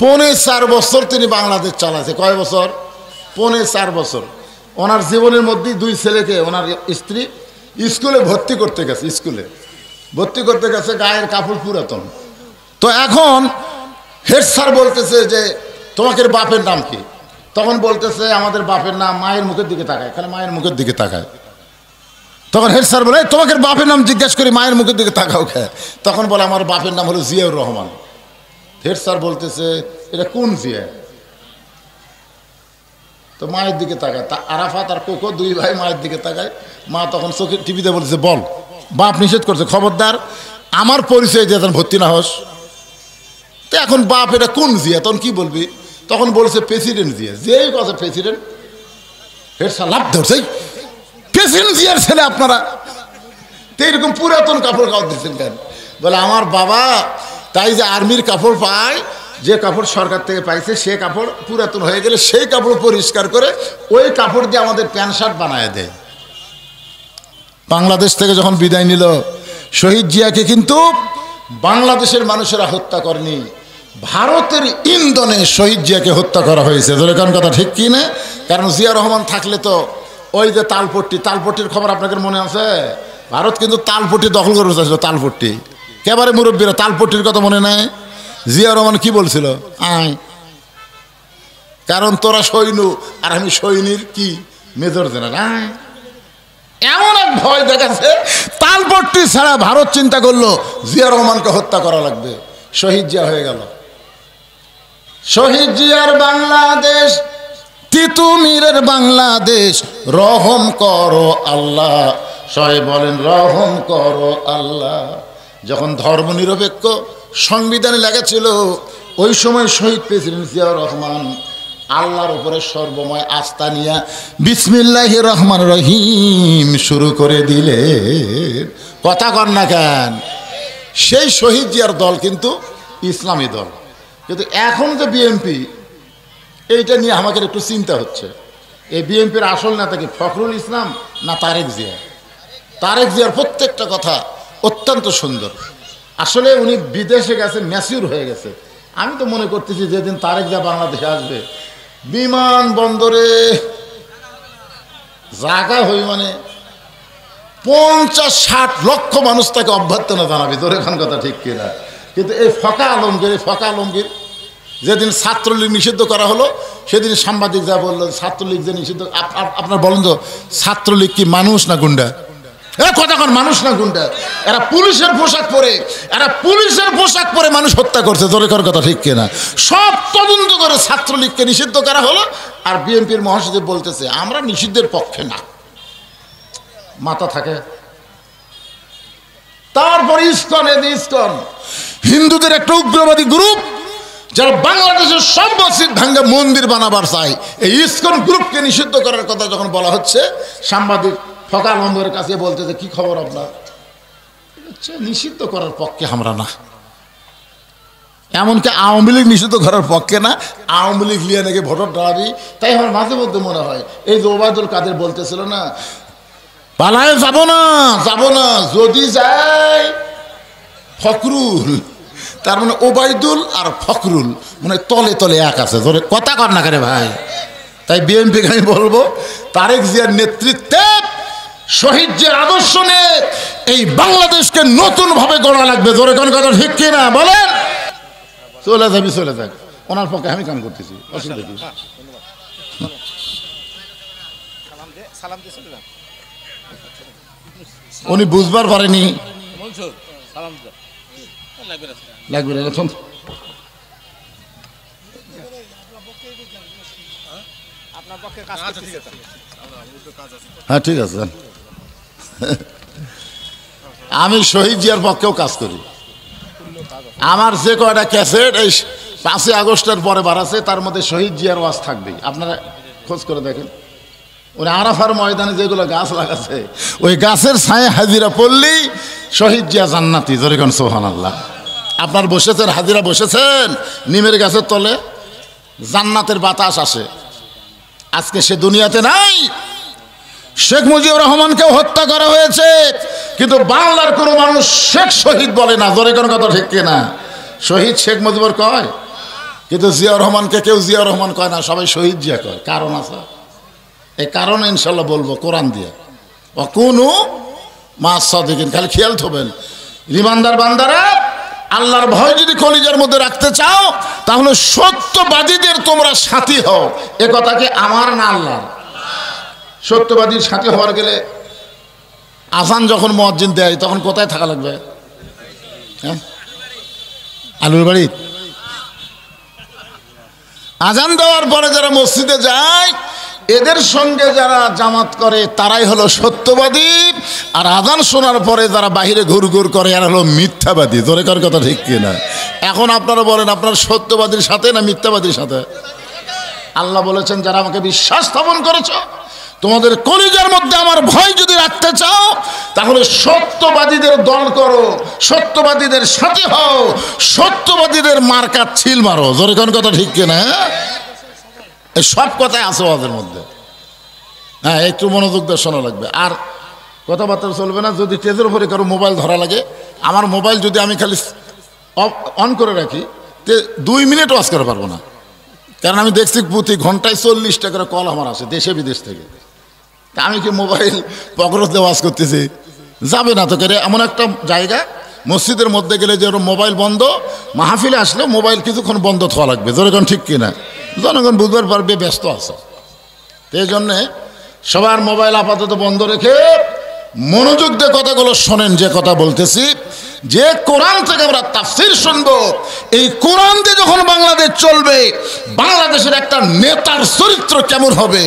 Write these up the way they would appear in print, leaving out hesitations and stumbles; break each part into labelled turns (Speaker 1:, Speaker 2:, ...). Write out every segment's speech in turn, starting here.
Speaker 1: 4.5 বছর তিনি বাংলাদেশ চালাছে। কয় বছর? 4.5 বছর। ওনার জীবনের মধ্যেই 2 ছেলেকে ওনার স্ত্রী স্কুলে ভর্তি করতে গেছে, স্কুলে ভর্তি করতে গেছে, গায়ের কাপড় পুরাতন। তো এখন হেড স্যার বলতেছে যে তোমাকে বাপের নাম কি? তখন বলতেছে আমাদের বাপের নাম, মায়ের মুখের দিকে তাকায়, খালি মায়ের মুখের দিকে তাকায়। তখন হেড স্যার বলে তোমাকে বাপের নাম জিজ্ঞেস করি, মায়ের মুখের দিকে তাকাও খায়। তখন বলে আমার বাপের নাম হলো জিয়াউর রহমান। হেড স্যার বলতেছে এটা কোন জিয়া? তো মায়ের দিকে তাকায়, তা আরাফাত আর কোকো 2 ভাই মায়ের দিকে তাকায়। মা তখন চোখে টিভিতে বলতেছে বল, বাপ নিষেধ করছে, খবরদার আমার পরিচয় দিয়ে ভর্তি না হোস। তো এখন বাপ এটা কোন জিয়া? তখন কি বলবি? তখন বলছে প্রেসিডেন্ট জিয়া। যেই কথা প্রেসিডেন্ট, হেড স্যার লাভ ধরছে, প্রেসিডেন্ট জিয়ার ছেলে আপনারা তো এরকম পুরাতন কাপড় খাওয়া দিচ্ছেন কেন? বলে আমার বাবা তাই যে আর্মির কাপড় পায়, যে কাপড় সরকার থেকে পাইছে সে কাপড় পুরাতন হয়ে গেলে সেই কাপড় পরিষ্কার করে ওই কাপড় দিয়ে আমাদের প্যান্ট শার্ট বানায় দেয়। বাংলাদেশ থেকে যখন বিদায় নিল, শহীদ জিয়াকে কিন্তু বাংলাদেশের মানুষেরা হত্যা করেনি, ভারতের ইন্ধনে শহীদ জিয়াকে হত্যা করা হয়েছে। যেরকম কথা ঠিক কি না? কারণ জিয়া রহমান থাকলে তো ওই যে তালপট্টির খবর আপনাদের মনে আছে? ভারত কিন্তু তালপট্টি দখল করে বসেছিল। তালপট্টি একেবারে মুরব্বীরা তালপট্টির কথা মনে নাই? জিয়া রহমান কি বলছিল? আয়, কারণ তোরা সৈন্য আর আমি সৈনির কি মেজর জেনারেল। আয়, এমন এক ভয় দেখাচ্ছে। তালপট্টি ছাড়া ভারত চিন্তা করলো জিয়া রহমানকে হত্যা করা লাগবে। শহীদ জিয়া হয়ে গেল। শহীদ জিয়ার বাংলাদেশ, তিতুমিরের বাংলাদেশ, রহম করো আল্লাহ। সবাই বলেন রহম করো আল্লাহ। যখন ধর্মনিরপেক্ষ সংবিধানে লেগেছিল ওই সময় শহীদ প্রেসিডেন্ট জিয়াউর রহমান আল্লাহর উপরে সর্বময় আস্থা নিয়ে বিসমিল্লাহির রহমান রহিম শুরু করে দিলে। কথা কর না কেন? সেই শহীদ জিয়ার দল কিন্তু ইসলামী দল। কিন্তু এখন যে বিএনপি, এইটা নিয়ে আমাকে একটু চিন্তা হচ্ছে। এই বিএনপির আসল নেতা কি ফখরুল ইসলাম না তারেক জিয়া? তারেক জিয়ার প্রত্যেকটা কথা অত্যন্ত সুন্দর। আসলে উনি বিদেশে গেছে, ম্যাচিউর হয়ে গেছে। আমি তো মনে করতেছি যেদিন তারেক জিয়া বাংলাদেশে আসবে, বিমানবন্দরে জায়গা হই মানে 50-60 লক্ষ মানুষ তাকে অভ্যর্থনা জানাবে। তোর এখন কথা ঠিক কিনা? কিন্তু এই ফকা আলমগীর যেদিন ছাত্রলীগ নিষিদ্ধ করা হলো সেদিন সাংবাদিক যা বললো ছাত্রলীগ যে নিষিদ্ধ, আপনার বলেন তো ছাত্রলীগ কি মানুষ না গুন্ডা? কতক্ষণ মানুষ না গুন্ডা? এরা পুলিশের পোশাক পরে মানুষ হত্যা করছে। জোরেকর কথা ঠিক কিনা? সব তদন্ত করে ছাত্রলীগকে নিষিদ্ধ করা হলো, আর বিএনপির মহাসচিব বলতেছে আমরা নিষিদ্ধের পক্ষে না। মাথা থাকে। তারপর ইসকন হিন্দুদের একটা উগ্রবাদী গ্রুপ যারা বাংলাদেশের সব মসজিদ ভাঙ্গে মন্দির বানাবার চায়। এই ইসকন গ্রুপকে নিষিদ্ধ করার কথা যখন বলা হচ্ছে, সাংবাদিক ফখরুল আলমের কাছে বলতেছে কি খবর আপনার? নিষিদ্ধ করার পক্ষে আমরা না, এমনকি আওয়ামী লীগ নিষিদ্ধ করার পক্ষে না। আওয়ামী লীগ লিয়ে নাকি ভোটার দাঁড়াবি। তাই আমার মাঝে মধ্যে মনে হয় এই যে ওবায়দুল কাদের বলতেছিল না, পালায় যাব না, যদি যায় ফখরুল, তার মানে ওবায়দুল আর ফখরুল মানে তলে তলে এক আছে। ধরে কথা কর না করে ভাই। তাই বিএনপিকে আমি বলবো তারেক জিয়ার নেতৃত্বে শহীদ জিয়ার আদর্শ নিয়ে এই বাংলাদেশকে নতুন ভাবে গড়া লাগবে। জোরে কোন কথা ঠিক কিনা বলেন? চলে যাক, ওনার পক্ষে আমি কাম করতেছি, অসুবিধা কি? উনি বুঝবার পারেনি। লাগবে না। হ্যাঁ ঠিক আছে। আমি শহীদ জিয়ার পক্ষেও কাজ করি। আমার যে কয়টা ক্যাসেট এই 5ই আগস্টের পরে বাড়াছে তার মধ্যে শহীদ জিয়ার ওয়াজ থাকবেই। আপনারা খোঁজ করে দেখেন। ওই আরাফার ময়দানে যেগুলো গাছ লাগাছে ওই গাছের ছায়ে হাজিরা পড়লেই শহীদ জিয়া জান্নাতি। জরিগণ সুবহানাল্লাহ। আপনার বসেছেন, হাজিরা বসেছেন নিমের গাছের তলে, জান্নাতের বাতাস আসে। আজকে সে দুনিয়াতে নাই। শেখ মুজিবুর রহমানকেও হত্যা করা হয়েছে, কিন্তু বাংলার কোনো মানুষ শেখ শহীদ বলে না। জোরে কোনো কথা ঠিক কিনা? শহীদ শেখ মুজিবুর কয়? কিন্তু জিয়াউর রহমানকে কেউ জিয়াউর রহমান কয় না, সবাই শহীদ জিয়া কয়। কারণ আছে, এই কারণ ইনশাল্লাহ বলবো কোরআন দিয়ে। কোনো মাস সাদিকিন, খালি খেয়াল থবেন ইমানদার বান্দারা, আল্লাহর ভয় যদি কলিজার মধ্যে রাখতে চাও তাহলে সত্যবাদীদের তোমরা সাথী হও। এ কথা কি আমার না আল্লাহর? সত্যবাদীর সাথী হওয়ার গেলে আজান যখন মুয়াজ্জিন দেয় তখন কোথায় থাকা লাগবে? হ্যাঁ, আলুর বাড়ি। আজান দেওয়ার পরে যারা মসজিদে যায় এদের সঙ্গে যারা জামাত করে তারাই হলো সত্যবাদী, আর আজান শোনার পরে যারা বাহিরে ঘুরঘুর করে এরা হলো মিথ্যাবাদী। জোরে কার কথা ঠিক কিনা? এখন আপনারা বলেন আপনার সত্যবাদীর সাথে না মিথ্যাবাদীর সাথে? আল্লাহ বলেছেন যারা আমাকে বিশ্বাস স্থাপন করেছ, তোমাদের কলিজার মধ্যে আমার ভয় যদি রাখতে চাও তাহলে সত্যবাদীদের দল করো, সত্যবাদীদের সাথে হও, সত্যবাদীদের মার্কা ছিল মারো। জোরে কোন কথা ঠিক কিনা? এই সব কথাই আছে ওদের মধ্যে। হ্যাঁ, একটু মনোযোগ দিয়ে শোনা লাগবে, আর কথাবার্তা চলবে না। যদি তেজের উপরে কারো মোবাইল ধরা লাগে, আমার মোবাইল যদি আমি খালি অন করে রাখি 2 মিনিট ওয়াজ করতে পারবো না, কারণ আমি দেখছি প্রতি ঘন্টায় 40টা করে কল আমার আসে দেশে বিদেশ থেকে। তা আমি কি মোবাইল পকেটে দিয়ে ওয়াজ করতেছি? যাবে না তো। করে এমন একটা জায়গা মসজিদের মধ্যে গেলে যে মোবাইল বন্ধ, মাহফিলে আসলে মোবাইল কিছুক্ষণ বন্ধ থাকা লাগবে। যেরকম ঠিক কিনা? জনগণ বুঝবার পারবে ব্যস্ত আছে। এই জন্যে সবার মোবাইল আপাতত বন্ধ রেখে মনোযোগ দিয়ে কথাগুলো শোনেন। যে কথা বলতেছি, যে কোরআন থেকে আমরা তাফসীর শুনবো, এই কোরআন দিয়ে যখন বাংলাদেশ চলবে, বাংলাদেশের একটা নেতার চরিত্র কেমন হবে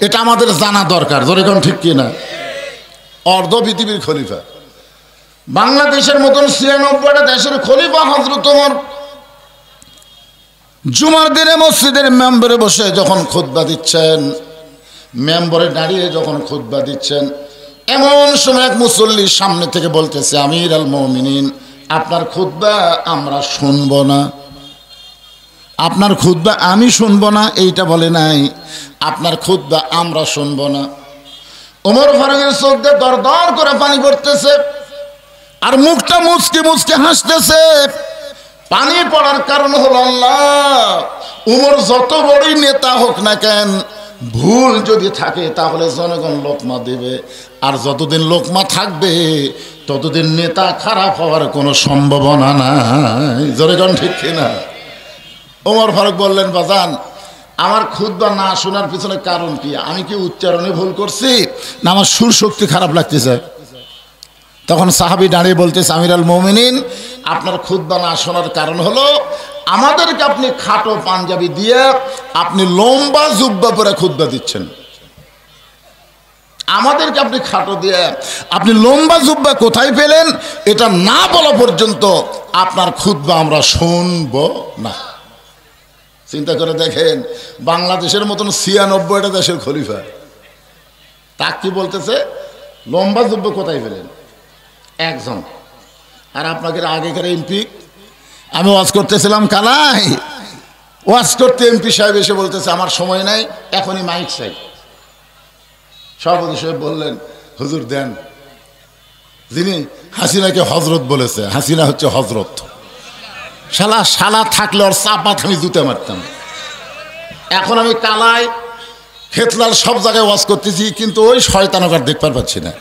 Speaker 1: এটা আমাদের জানা দরকার। যেরকম ঠিক কিনা? অর্ধ পৃথিবীর খলিফা, বাংলাদেশের মতন 96টা দেশের খলিফা হযরত ওমর জুমার দিনে মসজিদের মেম্বরে বসে যখন খুতবা দিচ্ছেন, মেম্বরে দাঁড়িয়ে যখন খুতবা দিচ্ছেন, এমন সময় এক মুসল্লির সামনে থেকে বলতেছে, আমির আল মুমিনিন, আপনার খুতবা আমরা শুনবো না। আপনার খুতবা আমি শুনবো না এইটা বলে নাই, আপনার খুতবা আমরা শুনবো না। ওমর ফারুকের চোখ দিয়ে দর দর করে পানি পড়তেছে, আর মুখটা মুচকে মুচকে হাসতেছে। পানি পড়ার কারণ হলো, আল্লাহ, উমর যত বড়ই নেতা হোক না কেন, ভুল যদি থাকে তাহলে জনগণ লোকমা দেবে, আর যতদিন লোকমা থাকবে ততদিন নেতা খারাপ হওয়ার কোনো সম্ভাবনা নাই। জনগণ ঠিক কিনা? ওমর ফারুক বললেন, বাজান, আমার খুতবা না শোনার পিছনে কারণ কি? আমি কি উচ্চারণে ভুল করছি, না আমার সুর শক্তি খারাপ লাগতেছে? তখন সাহাবী দাঁড়িয়ে বলতেছে, আমির আল মুমিনিন, আপনার খুতবা না শোনার কারণ হলো আমাদেরকে আপনি খাটো পাঞ্জাবি দিয়ে আপনি লম্বা জুব্বা পরে খুতবা দিচ্ছেন। আমাদেরকে আপনি খাটো দিয়ে আপনি লম্বা জুব্বা কোথায় পেলেন এটা না বলা পর্যন্ত আপনার খুতবা আমরা শুনব না। চিন্তা করে দেখেন, বাংলাদেশের মতন 96টা দেশের খলিফা, তা কি বলতেছে লম্বা জুব্বা কোথায় পেলেন? একজন। আর আপনাকে আগেকার এমপি, আমি ওয়াজ করতেছিলাম কালাই, ওয়াজ করতে এমপি সাহেব এসে বলতেছে আমার সময় নাই, এখনই মাইক চাই। সভাপতি সাহেব বললেন, হুজুর দেন। যিনি হাসিনাকে হজরত বলেছে, হাসিনা হচ্ছে হজরত। শালা শালা থাকলে ওর চাপাত আমি জুতে মারতাম। এখন আমি কালাই, খেতলাল সব জায়গায় ওয়াজ করতেছি, কিন্তু ওই শয়তানকার দেখতে পাচ্ছি না।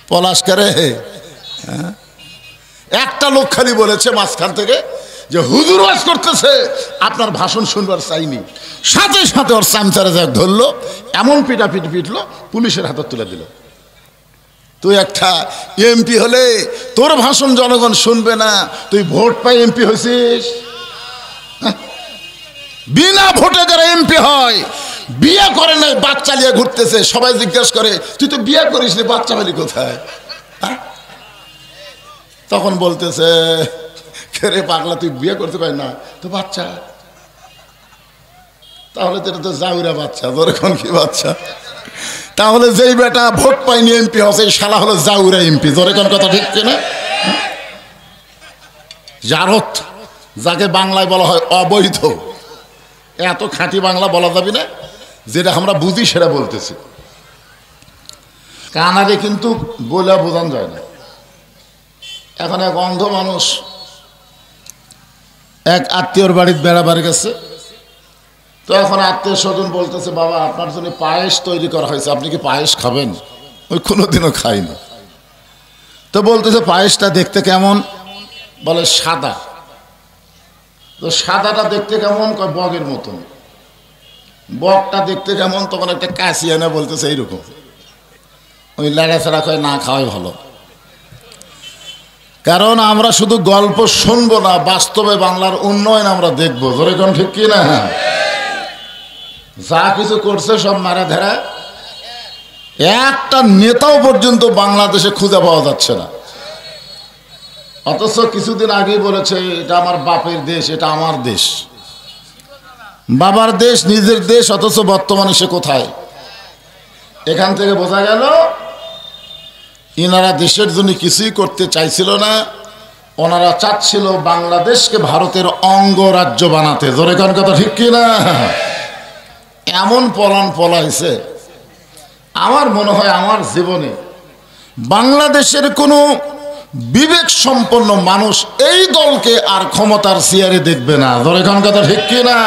Speaker 1: পলাশকারে একটা লোক খালি বলেছে মাঝখান থেকে যে হুজুর ওয়াজ করতেছে, আপনার ভাষণ শুনবার চাইনি। সাথে সাথে ওর চামচারে যাক ধরলো, এমন পিটাপিটি পিটলো, পুলিশের হাতে তুলে দিল। তুই একটা এমপি হলে তোর ভাষণ জনগণ শুনবে না, তুই ভোট পাই এমপি হয়েছিস? বিনা ভোটে যারা এমপি হয়, বিয়ে করে নাই, বাচ্চা নিয়ে ঘুরতেছে, সবাই জিজ্ঞেস করে তুই তো বিয়ে করিস নি, বাচ্চা পেলি কোথায়? তখন বলতেছে, রে পাগলা, তুই বিয়ে করতে পারি না তো বাচ্চা? তাহলে তো এটা তো জাউরা বাচ্চা। যেরকম কি বাচ্চা? তাহলে যেই বেটা ভোট পাইনি এমপি হচ্ছে, শালা হলো জাউরা এমপি। যেরকম কথা ঠিক কিনা? জারত, যাকে বাংলায় বলা হয় অবৈধ, এত খাঁটি বাংলা বলা যাবে না, যেটা আমরা বুঝি সেটা বলতেছি। কানারে কিন্তু বলে বোঝানো যায় না। এখন এক অন্ধ মানুষ এক আত্মীয়র বাড়িতে বেড়াবার গেছে। তো এখন আত্মীয় স্বজন বলতেছে, বাবা আপনার জন্য পায়েস তৈরি করা হয়েছে, আপনি কি পায়েস খাবেন? ওই কোনোদিনও খাইনি। তো বলতেছে পায়েসটা দেখতে কেমন? বলে সাদা। তো সাদাটা দেখতে কেমন? কয় বগের মতন। বগটা দেখতে কেমন? তখন একটা কাশি এনে বলতেছে এইরকম। ওই লেড়াছাড়া কয় না খাওয়াই ভালো। কারণ আমরা শুধু গল্প শুনবো না, বাস্তবে বাংলার উন্নয়ন আমরা দেখবো। ধরে কোন ঠিক কি না? যা কিছু করছে সব মারা ধরা, একটা নেতাও পর্যন্ত বাংলাদেশে খুঁজে পাওয়া যাচ্ছে না। অথচ কিছুদিন আগেই বলেছে এটা আমার বাপের দেশ, এটা আমার দেশ, বাবার দেশ, নিজের দেশ। অথচ বর্তমানে সে কোথায়? এখান থেকে বোঝা গেল ইনারা দেশের জন্য কিছুই করতে চাইছিল না। ওনারা চাচ্ছিল বাংলাদেশকে ভারতের অঙ্গরাজ্য বানাতে। জোরে কোন কথা ঠিক কি না? এমন পলান পলাইছে, আমার মনে হয় আমার জীবনে বাংলাদেশের কোনো বিবেক সম্পন্ন মানুষ এই দলকে আর ক্ষমতার চেয়ারে দেখবে না। ধরে কোন কথা ঠিক কি না?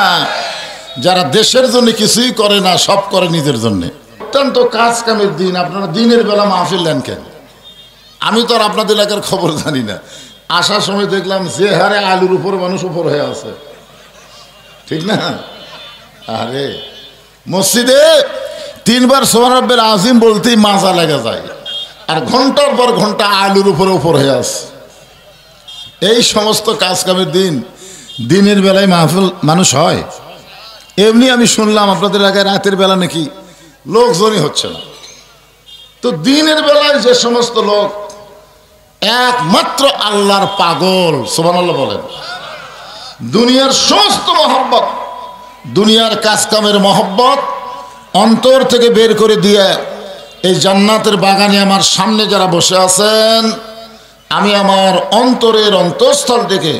Speaker 1: যারা দেশের জন্য কিছুই করে না, সব করে নিজের জন্য। অত্যন্ত কাজ কামের দিন, আপনারা দিনের বেলা মাহফিল নেন কেন? আমি তো আর আপনাদের এলাকার খবর জানি না। আসার সময় দেখলাম যে হারে আলুর উপরে মানুষ উপর হয়ে আছে, ঠিক না? আরে মসজিদে 3 বার সুবহান রাব্বিল আযীম বলতেই মাজা লেগে যায়, আর ঘন্টার পর ঘন্টা আলুর উপরে উপর হয়ে আছে। এই সমস্ত কাজ কামের দিন দিনের বেলায় মাহফিল মানুষ হয়? এমনি আমি শুনলাম আপনাদের এলাকায় রাতের বেলা নাকি লোকজনই হচ্ছে না। তো দিনের বেলায় যে সমস্ত লোক একমাত্র আল্লাহর পাগল, সুবহানাল্লাহ বলেন, দুনিয়ার সমস্ত মহব্বত, দুনিয়ার কাজ কামের মহব্বত অন্তর থেকে বের করে দিয়ে এই জান্নাতের বাগানে আমার সামনে যারা বসে আছেন, আমি আমার অন্তরের অন্তঃস্থল থেকে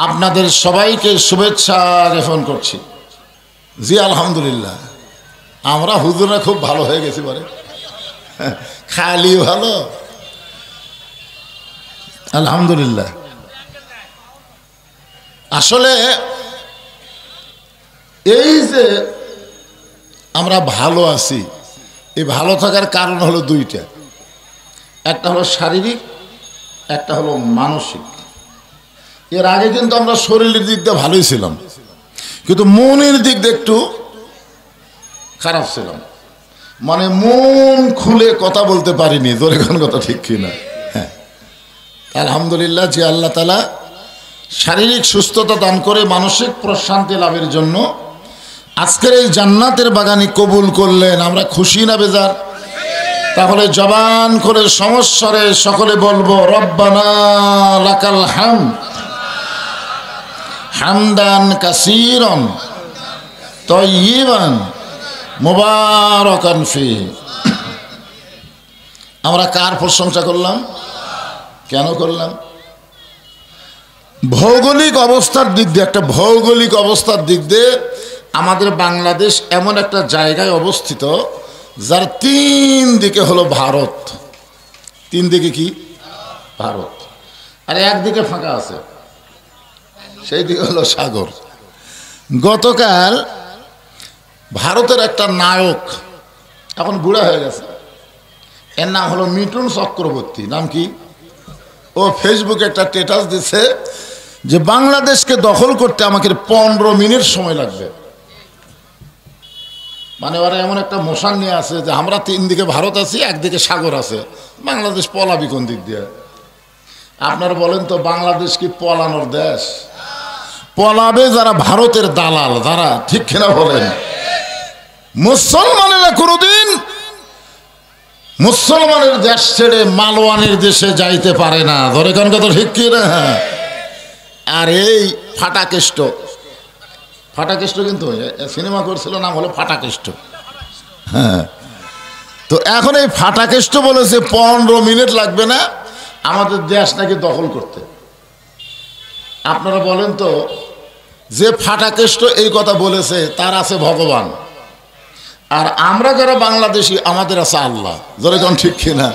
Speaker 1: আপনাদের সবাইকে শুভেচ্ছা জ্ঞাপন করছি। জি আলহামদুলিল্লাহ, আমরা হুজুররা খুব ভালো হয়ে গেছি, বলে খালি ভালো, আলহামদুলিল্লাহ। আসলে এই যে আমরা ভালো আছি, এই ভালো থাকার কারণ হলো দুইটা। একটা হলো শারীরিক, একটা হলো মানসিক। এর আগে কিন্তু আমরা শরীরের দিক দিয়ে ভালোই ছিলাম, কিন্তু মনের দিক দিয়ে একটু খারাপ ছিলাম। মানে মন খুলে কথা বলতে পারিনি। তোর এখন কথা ঠিক কিনা? হ্যাঁ, আলহামদুলিল্লাহ যে আল্লাহ তাআলা শারীরিক সুস্থতা দান করে মানসিক প্রশান্তি লাভের জন্য আজকের এই জান্নাতের বাগানে কবুল করলেন। আমরা খুশি না বেজার? তাহলে জবান করে সমস্বরে সকলে বলবো রব্বানা লাকাল হামদ হামদান কাসীরান তাইয়িবান মুবারাকান ফীহি। আমরা কার প্রশংসা করলাম? কেন করলাম? ভৌগোলিক অবস্থার দিক দিয়ে, একটা ভৌগোলিক অবস্থার দিক দিয়ে আমাদের বাংলাদেশ এমন একটা জায়গায় অবস্থিত যার 3 দিকে হলো ভারত। 3 দিকে কি? ভারত। আর একদিকে ফাঁকা আছে, সেই দিকে হলো সাগর। গতকাল ভারতের একটা নায়ক, এখন বুড়া হয়ে গেছে, এর নাম হলো মিঠুন চক্রবর্তী। নাম কি? ও ফেসবুকে একটা স্ট্যাটাস দিচ্ছে যে বাংলাদেশকে দখল করতে আমাকে 15 মিনিট সময় লাগবে। মানে ওরা এমন একটা মোশন নিয়ে আছে যে আমরা 3 দিকে ভারত আছি, একদিকে সাগর আছে, বাংলাদেশ পলাবি কোন দিক দিয়ে? আপনারা বলেন তো, বাংলাদেশ কি পলানোর দেশ? পলাবে যারা ভারতের দালাল, যারা, ঠিক কিনা বলেন? মুসলমানেরা কোনোদিন মুসলমানের দেশ ছেড়ে মালওয়ানের দেশে যাইতে পারে না। ধরে কোন কথা ঠিক কিনা? আর এই ফাটাকেষ্ট, ফাটাকেষ্ট কিন্তু সিনেমা করছিল, নাম হলো ফাটাকেষ্ট। হ্যাঁ, তো এখন এই ফাটাকেষ্ট বলেছে 15 মিনিট লাগবে না আমাদের দেশ নাকি দখল করতে। আপনারা বলেন তো, যে ফাটাকেষ্ট এই কথা বলেছে তার আছে ভগবান, আর আমরা যারা বাংলাদেশি আমাদের আছে আল্লাহ। যেরকম ঠিক কিনা?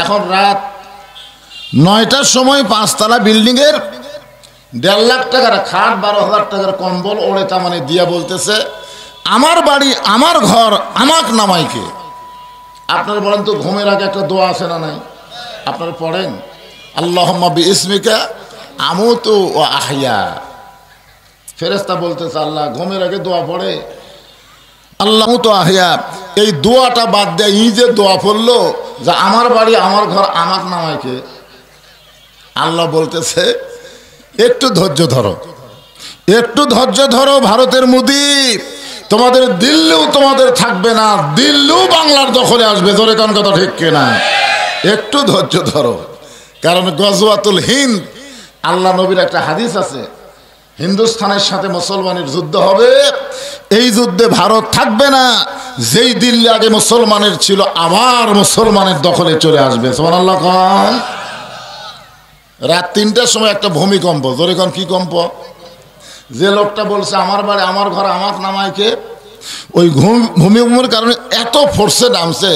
Speaker 1: এখন রাত 9টার সময় 5তলা বিল্ডিংয়ের 1.5 লাখ টাকার খাট, 12,000 টাকার কম্বল ওড়ে তা মানে দিয়া বলতেছে আমার বাড়ি আমার ঘর আমাক নামাইকে। আপনারা বলেন তো ঘুমের আগে একটা দোয়া আছে না নাই? আপনারা পড়েন আল্লাহুম্মা বিইসমিকা আমুতু ওয়া আহইয়া। ফেরেশতা বলতেছে আল্লাহ ঘুমের আগে দোয়া পড়ে আল্লাহ তো আহইয়া। এই দোয়াটা বাদ দেয় ই যে দোয়া পড়লো যে আমার বাড়ি আমার ঘর আমাক নামাইকে, আল্লাহ বলতেছে একটু ধৈর্য ধরো, একটু ধৈর্য ধরো ভারতের মোদি, তোমাদের দিল্লিও তোমাদের থাকবে না, দিল্লিও বাংলার দখলে আসবে। ধরে কোন কথা ঠিক কিনা? একটু ধৈর্য ধরো। কারণ গজওয়াতুল হিন্দ, আল্লাহ নবীর একটা হাদিস আছে, হিন্দুস্তানের সাথে মুসলমানের যুদ্ধ হবে, এই যুদ্ধে ভারত থাকবে না, যেই দিল্লি আগে মুসলমানের ছিল আবার মুসলমানের দখলে চলে আসবে। সুবহানাল্লাহ। কোন রাত 3টার সময় একটা ভূমিকম্প, জোরে কোন কি কম্প? যে লোকটা বলছে আমার বাড়ি আমার ঘর আমাক নামাইকে, ওই ভূমিকম্পের কারণে এত ফোর্সে নামছে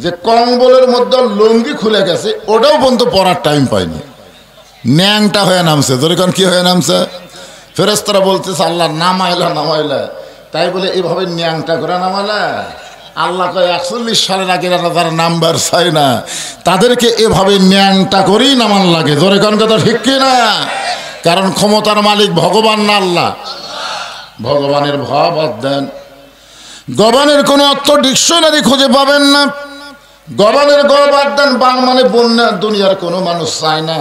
Speaker 1: যে কম্বলের মধ্যে লুঙ্গি খুলে গেছে, ওটাও পর্যন্ত পরার টাইম পায়নি, ন্যাংটা হয়ে নামছে। জোরে কোন কি হয়ে নামছে? ফেরেশতারা বলতেছে আল্লাহ নামাইলা, তাই বলে এইভাবে ন্যাংটা করে নামাইলা? আল্লাহ কয় 41 সালের আগে যারা নাম্বার চাই না তাদেরকে এভাবে ন্যাংটা করেই নামান লাগে। জোরে কোন কথা ঠিক কিনা? কারণ ক্ষমতার মালিক ভগবান না আল্লাহ। ভগবানের ভাব দেন। গবানের কোনো অর্থ ডিকশনারি খুঁজে পাবেন না। গবানের গবাদ দেন বান মানে বন্যা, দুনিয়ার কোনো মানুষ চায় না।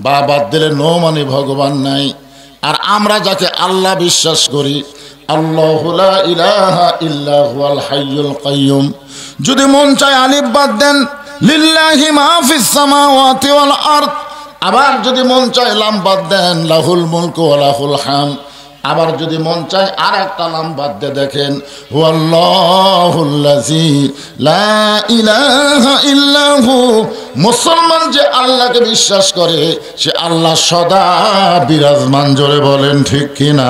Speaker 1: বা বাদ দিলে নো মানে ভগবান নাই। আর আমরা যাকে আল্লাহ বিশ্বাস করি, আল্লাহু লা ইলাহা ইল্লা হুয়াল হাইয়ুল কাইয়ুম, যদি মন চায় আলিফ বাদ দেন লিল্লাহি মা ফিস সামাওয়াতি ওয়াল আরদ, আবার যদি মন চায় লাম বাদ দেন লাহুল মুলকু ওয়া লাহুল হামদ, আবার যদি মন চায় আর একটা লাম বাদ দিয়ে দেখেন হুয়াল্লাহুল্লাযী লা ইলাহা ইল্লাহু। মুসলমান যে আল্লাহকে বিশ্বাস করে সে আল্লাহ সদা বিরাজমান। জোরে বলেন ঠিক কিনা?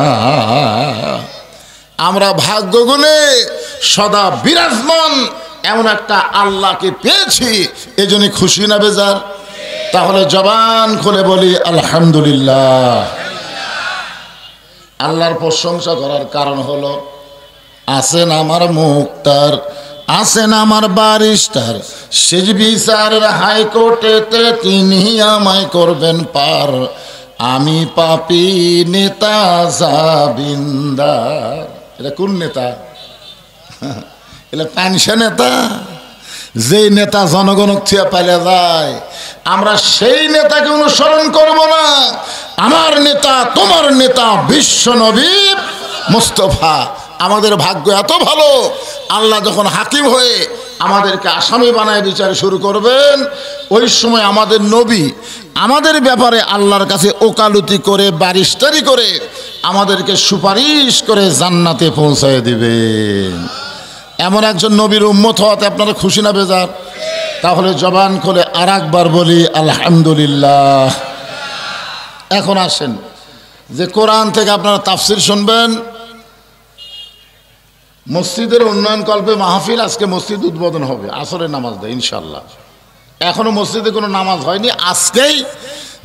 Speaker 1: আমরা ভাগ্য গুণে সদা বিরাজমান এমন একটা আল্লাহকে পেয়েছি, এজন্য খুশি না বেজার? তাহলে জবান খুলে বলি আলহামদুলিল্লাহ। আল্লাহর প্রশংসা করার কারণ হলো আছেন আমার মুক্তার, আছেন আমার বারিস্টার, সেজ বিচারের হাইকোর্টেতে তিনি আমায় করবেন পার, আমি পাপী নেতা জাবিন্দার। এটা কোন নেতা? এটা পেনশন নেতা। যেই নেতা জনগণ থিয়া পাইলে যায়, আমরা সেই নেতাকে অনুসরণ করব না। আমার নেতা তোমার নেতা বিশ্ব নবী মুস্তাফা। আমাদের ভাগ্য এত ভালো, আল্লাহ যখন হাকিম হয়ে আমাদেরকে আসামি বানায় বিচার শুরু করবেন, ওই সময় আমাদের নবী আমাদের ব্যাপারে আল্লাহর কাছে ওকালতি করে বারিস্টারি করে আমাদেরকে সুপারিশ করে জান্নাতে পৌঁছায় দিবেন। এমন একজন নবীর উম্মত হওয়াতে আপনারা খুশি না বেজার? তাহলে জবান খুলে আর একবার বলি আলহামদুলিল্লাহ। এখন আসেন যে কোরআন থেকে আপনারা তাফসির শুনবেন। মসজিদের উন্নয়ন কল্পে মাহফিল, আজকে মসজিদ উদ্বোধন হবে, আসরের নামাজ দেয় ইনশাল্লাহ। এখনো মসজিদে কোনো নামাজ হয়নি, আজকেই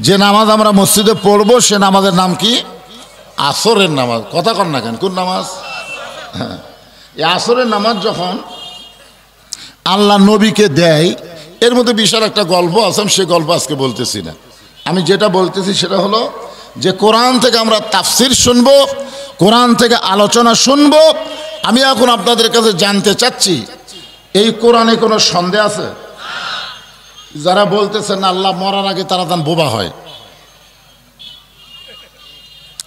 Speaker 1: যে নামাজ আমরা মসজিদে পড়বো সে নামাজের নাম কি? আসরের নামাজ। কথা কন না কেন? কোন নামাজ? হ্যাঁ, এই আসরের নামাজ যখন আল্লাহ নবীকে দেয়, এর মধ্যে বিশাল একটা গল্প আছে, সে গল্প আজকে বলতেছি না। আমি যেটা বলতেছি সেটা হলো যে কোরআন থেকে আমরা তাফসির শুনবো, কোরআন থেকে আলোচনা শুনবো। আমি এখন আপনাদের কাছে জানতে চাচ্ছি, এই কোরআনে কোনো সন্দেহ আছে? যারা বলতেছেন আল্লাহ মরার আগে তারা তান বোবা হয়,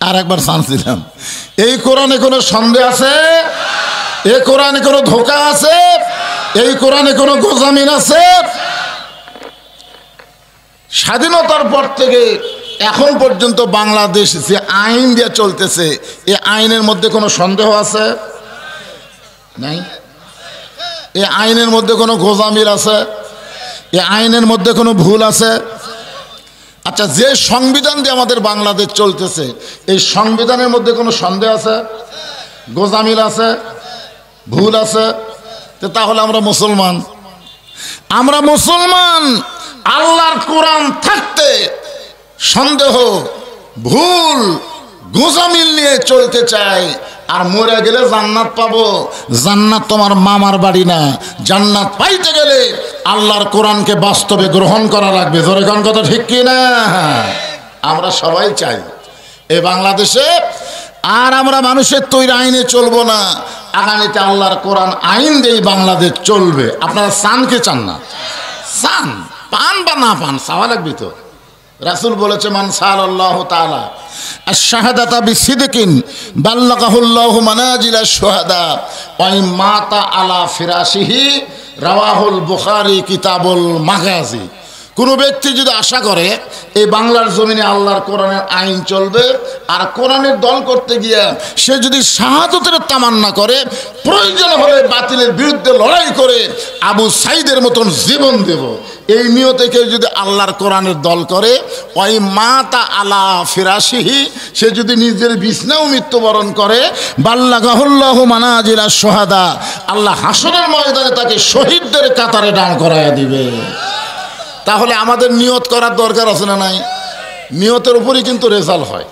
Speaker 1: আর একবার চান্স দিলাম, এই কোরআনে কোনো সন্দেহ আছে? এই কোরআনে কোনো ধোঁকা আছে? এই কোরআনে কোনো গোজামিন আছে? স্বাধীনতার পর থেকে এখন পর্যন্ত বাংলাদেশ যে আইন দিয়ে চলতেছে, এই আইনের মধ্যে কোনো সন্দেহ আছে? নাই। এই আইনের মধ্যে কোনো গোজামিল আছে? এই আইনের মধ্যে কোনো ভুল আছে? আচ্ছা, যে সংবিধান দিয়ে আমাদের বাংলাদেশ চলতেছে, এই সংবিধানের মধ্যে কোনো সন্দেহ আছে? গোজামিল আছে? ভুল আছে? তাহলে আমরা মুসলমান। আমরা মুসলমান। আল্লাহর কোরআন থাকতে সন্দেহ, ভুল গোজামিল নিয়ে চলতে চাই আর মরে গেলে জান্নাত পাবো, জান্নাত তোমার মামার বাড়ি না। জান্নাত পাইতে গেলে আল্লাহর কোরআনকে বাস্তবে গ্রহণ করা লাগবে। জোরে কোন কথা ঠিক কি না? আমরা সবাই চাই এই বাংলাদেশে আর আমরা মানুষের তৈরি আইনে চলবো না, আগামীতে আল্লাহর কোরআন আইন দিয়ে বাংলাদেশ চলবে। আপনারা চান কি চান না? চান, পান বা না পান চাওয়া লাগবে তো। রাসূল বলেছে মান সাল্লাল্লাহু তাআলা আশ-শাহাদাতা বিসিদকিন বাল্লাগাহুল্লাহু মানাজিলাশ শুহাদা ওয়া মাতা আলা ফিরাশিহি রাওয়াহুল বুখারী কিতাবুল মাগাজি। কোনো ব্যক্তি যদি আশা করে এই বাংলার জমিনে আল্লাহর কোরআনের আইন চলবে আর কোরআনের দল করতে গিয়ে সে যদি শাহাদাতের তামান্না করে, প্রয়োজন হলে বাতিলের বিরুদ্ধে লড়াই করে আবু সাইদের মতন জীবন দেব, এই নিয়তে কেউ যদি আল্লাহর কোরআনের দল করে, ওই মাতা আলা ফিরাশিহি, সে যদি নিজের বিছনাও মৃত্যুবরণ করে, বাল্লাগাহুল্লাহু মানাজিলাশ শুহাদা, আল্লাহ হাসরের ময়দানে তাকে শহীদদের কাতারে দাঁড় করায়া দিবে। তাহলে আমাদের নিয়ত করার দরকার আছে না নাই? নিয়তের উপরই কিন্তু রেজাল্ট হয়।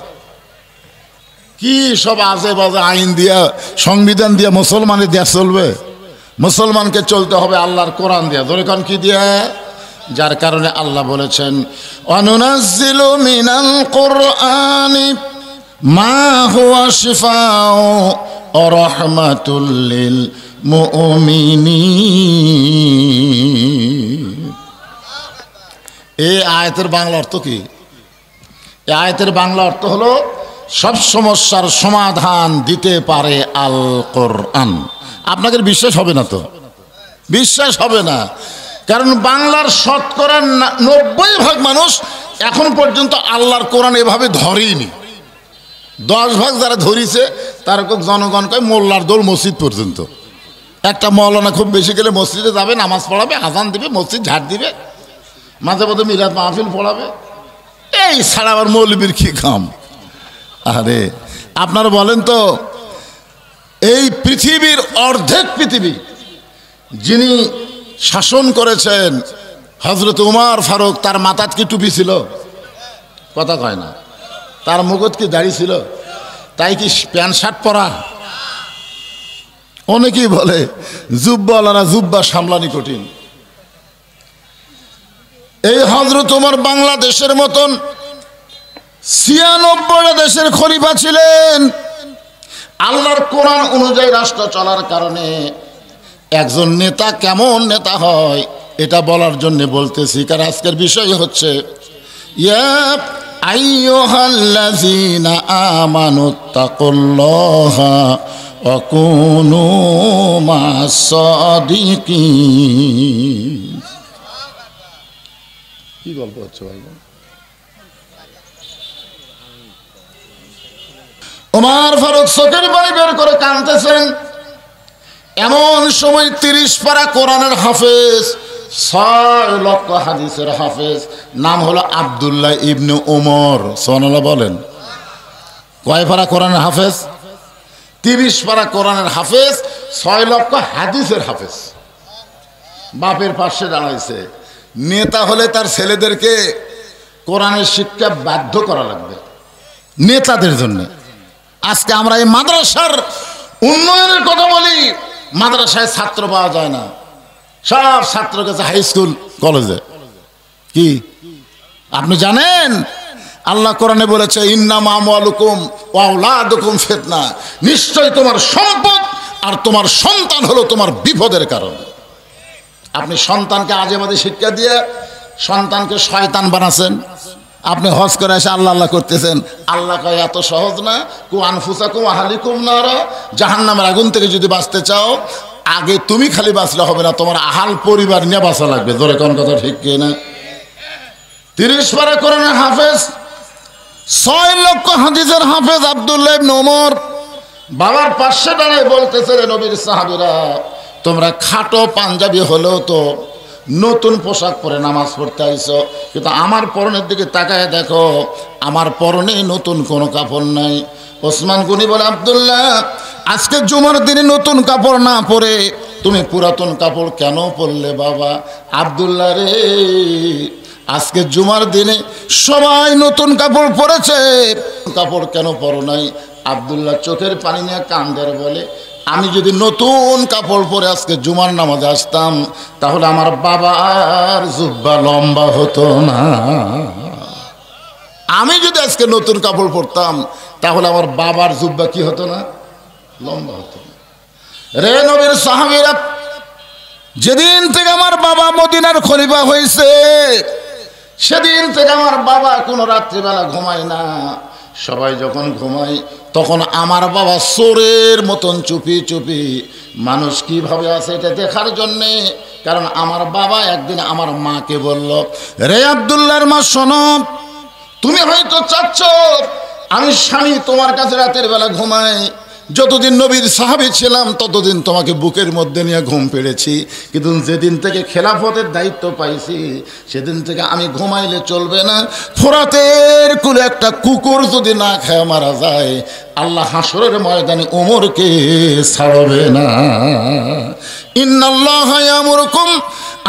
Speaker 1: কি সব আজে বাজে আইন দিয়া, সংবিধান দিয়া মুসলমানের দেশ চলবে? মুসলমানকে চলতে হবে আল্লাহর কোরআন দিয়া। ধরে কোন কি দিয়া? যার কারণে আল্লাহ বলেছেন অনুনাজ্জিলু মিনাল কুরআনি মা হুয়া শিফাউ ওয়া রাহমাতুল লিল মুমিনিন। এই আয়াতের বাংলা অর্থ কি? এই আয়াতের বাংলা অর্থ হলো সব সমস্যার সমাধান দিতে পারে আল কোরআন। আপনাদের বিশ্বাস হবে না তো? বিশ্বাস হবে না, কারণ বাংলার শতকরা 90% মানুষ এখন পর্যন্ত আল্লাহর কোরআন এভাবে ধরেইনি। 10% যারা ধরিছে তার জনগণ কয় মোল্লার দৌড় মসজিদ পর্যন্ত। একটা মৌলানা খুব বেশি গেলে মসজিদে যাবে, নামাজ পড়াবে, আজান দিবে, মসজিদ ঝাড় দিবে, মাঝে মধ্যে মিলাদ মাহফিল পড়াবে, এই ছাড়া আবার মৌলবীর কি কাম? আরে আপনারা বলেন তো, এই পৃথিবীর অর্ধেক পৃথিবী যিনি শাসন করেছেন হযরত উমর ফারুক, তার মাথাত কি টুপি ছিল? কথা কয় না। তার মুখত কি দাড়ি ছিল? তাই কি প্যান্ট শার্ট পরা? অনেকেই বলে জুব্বাওয়ালারা জুব্বা সামলানি কঠিন। এই হযরত উমর বাংলাদেশের মতন 96 দেশের খলিফা ছিলেন। আল্লাহর কোরআন অনুযায়ী রাষ্ট্র চলার কারণে একজন নেতা কেমন নেতা হয় এটা বলার জন্য বলতেছি। কারণ আজকের বিষয় হচ্ছে ইয়া আইয়ুহাল্লাযীনা আমানুত্তাকুল্লাহা ওয়া কুনু মাস-সাদিকিন। কি গল্প হচ্ছে ভাই? ওমর ফারুক চোখের পানি বের করে কাঁদতেছেন। এমন সময় 30 পারা কোরআনের হাফেজ, 6 লক্ষ হাদিসের হাফেজ, নাম হলো আব্দুল্লাহ ইবনে ওমর। সুবহানাল্লাহ বলেন। কয় পারা কোরআনের হাফেজ? 30 পারা কোরআনের হাফেজ, 6 লক্ষ হাদিসের হাফেজ। বাপের পাশে দাঁড়াইছে। নেতা হলে তার ছেলেদেরকে কোরআনের শিক্ষা বাধ্য করা লাগবে নেতাদের জন্য। আজকে আমরা এই মাদ্রাসার উন্নয়নের কথা বলি, মাদ্রাসায় ছাত্র পাওয়া যায় না, সব ছাত্র গেছে হাই স্কুল কলেজে। কি আপনি জানেন? আল্লাহ কোরআনে বলেছে ইন্নামা আমওয়ালুকুম ওয়া আওলাদুকুম ফিতনা, নিশ্চয় তোমার সম্পদ আর তোমার সন্তান হলো তোমার বিপদের কারণ। আপনি সন্তানকে আজে বাজে শিক্ষা দিয়ে সন্তানকে শয়তান বানাচ্ছেন। আপনি হজ করে এসে আল্লাহ আল্লাহ করতেছেন। আল্লাহ কয় এত সহজ না। কু আনফুসাকুম আহলিকুম নার, জাহান্নামের আগুন থেকে যদি বাঁচতে চাও আগে তুমি খালি বাঁচলে হবে না, তোমার আহাল পরিবার নিয়ে বাঁচা লাগবে। ধরে কোন কথা ঠিক কি না? 30 পারা কোরআনের হাফেজ, 6 লক্ষ হাদিসের হাফেজ আব্দুল্লাহ ইবনে ওমর বাবার পাশে দাঁড়ায় বলতেছে, রে নবীর সাহাবীরা, তোমরা খাটো পাঞ্জাবি হলেও তো নতুন পোশাক পরে নামাজ পড়তে আইছো, কিন্তু আমার পরনের দিকে তাকায় দেখো, আমার পরনে নতুন কোনো কাপড় নাই। ওসমান গনি বলে, আব্দুল্লাহ, আজকে জুমার দিনে নতুন কাপড় না পরে তুমি পুরাতন কাপড় কেন পরলে বাবা? আব্দুল্লাহ রে, আজকে জুমার দিনে সবাই নতুন কাপড় পরেছে, কাপড় কেন পরো নাই? আব্দুল্লাহ চোখের পানি নিয়ে কান্দের বলে, আমি যদি নতুন কাপড় পরে আজকে জুমার নামাজে আসতাম তাহলে আমার বাবার জুব্বা লম্বা হতো না। আমি যদি আজকে নতুন কাপড় পরতাম তাহলে আমার বাবার জুব্বা কি হতো না? লম্বা হতো না। রে নবীর সাহাবীরা, যেদিন থেকে আমার বাবা মদিনার খলিফা হয়েছে সেদিন থেকে আমার বাবা কোনো রাত্রিবেলা ঘুমায় না। সবাই যখন ঘুমায় তখন আমার বাবা চোরের মতন চুপি চুপি মানুষ কিভাবে আছে এটা দেখার জন্যে। কারণ আমার বাবা একদিন আমার মাকে বলল, রে আব্দুল্লাহর মা শোনো, তুমি হয়তো চাচ্ছ আমি স্বামী তোমার কাছে রাতের বেলা ঘুমাই। যতদিন নবীর সাহাবী ছিলাম ততদিন তোমাকে বুকের মধ্যে নিয়ে ঘুম পেড়েছি, কিন্তু যেদিন থেকে খেলাফতের দায়িত্ব পাইছি সেদিন থেকে আমি ঘুমাইলে চলবে না। ফোরাতের কুলে একটা কুকুর যদি না খায় মারা যায়, আল্লাহ হাসরের ময়দানে ওমরকে ছাড়বে না। ইন্নাল্লাহা ইয়ামুরুকুম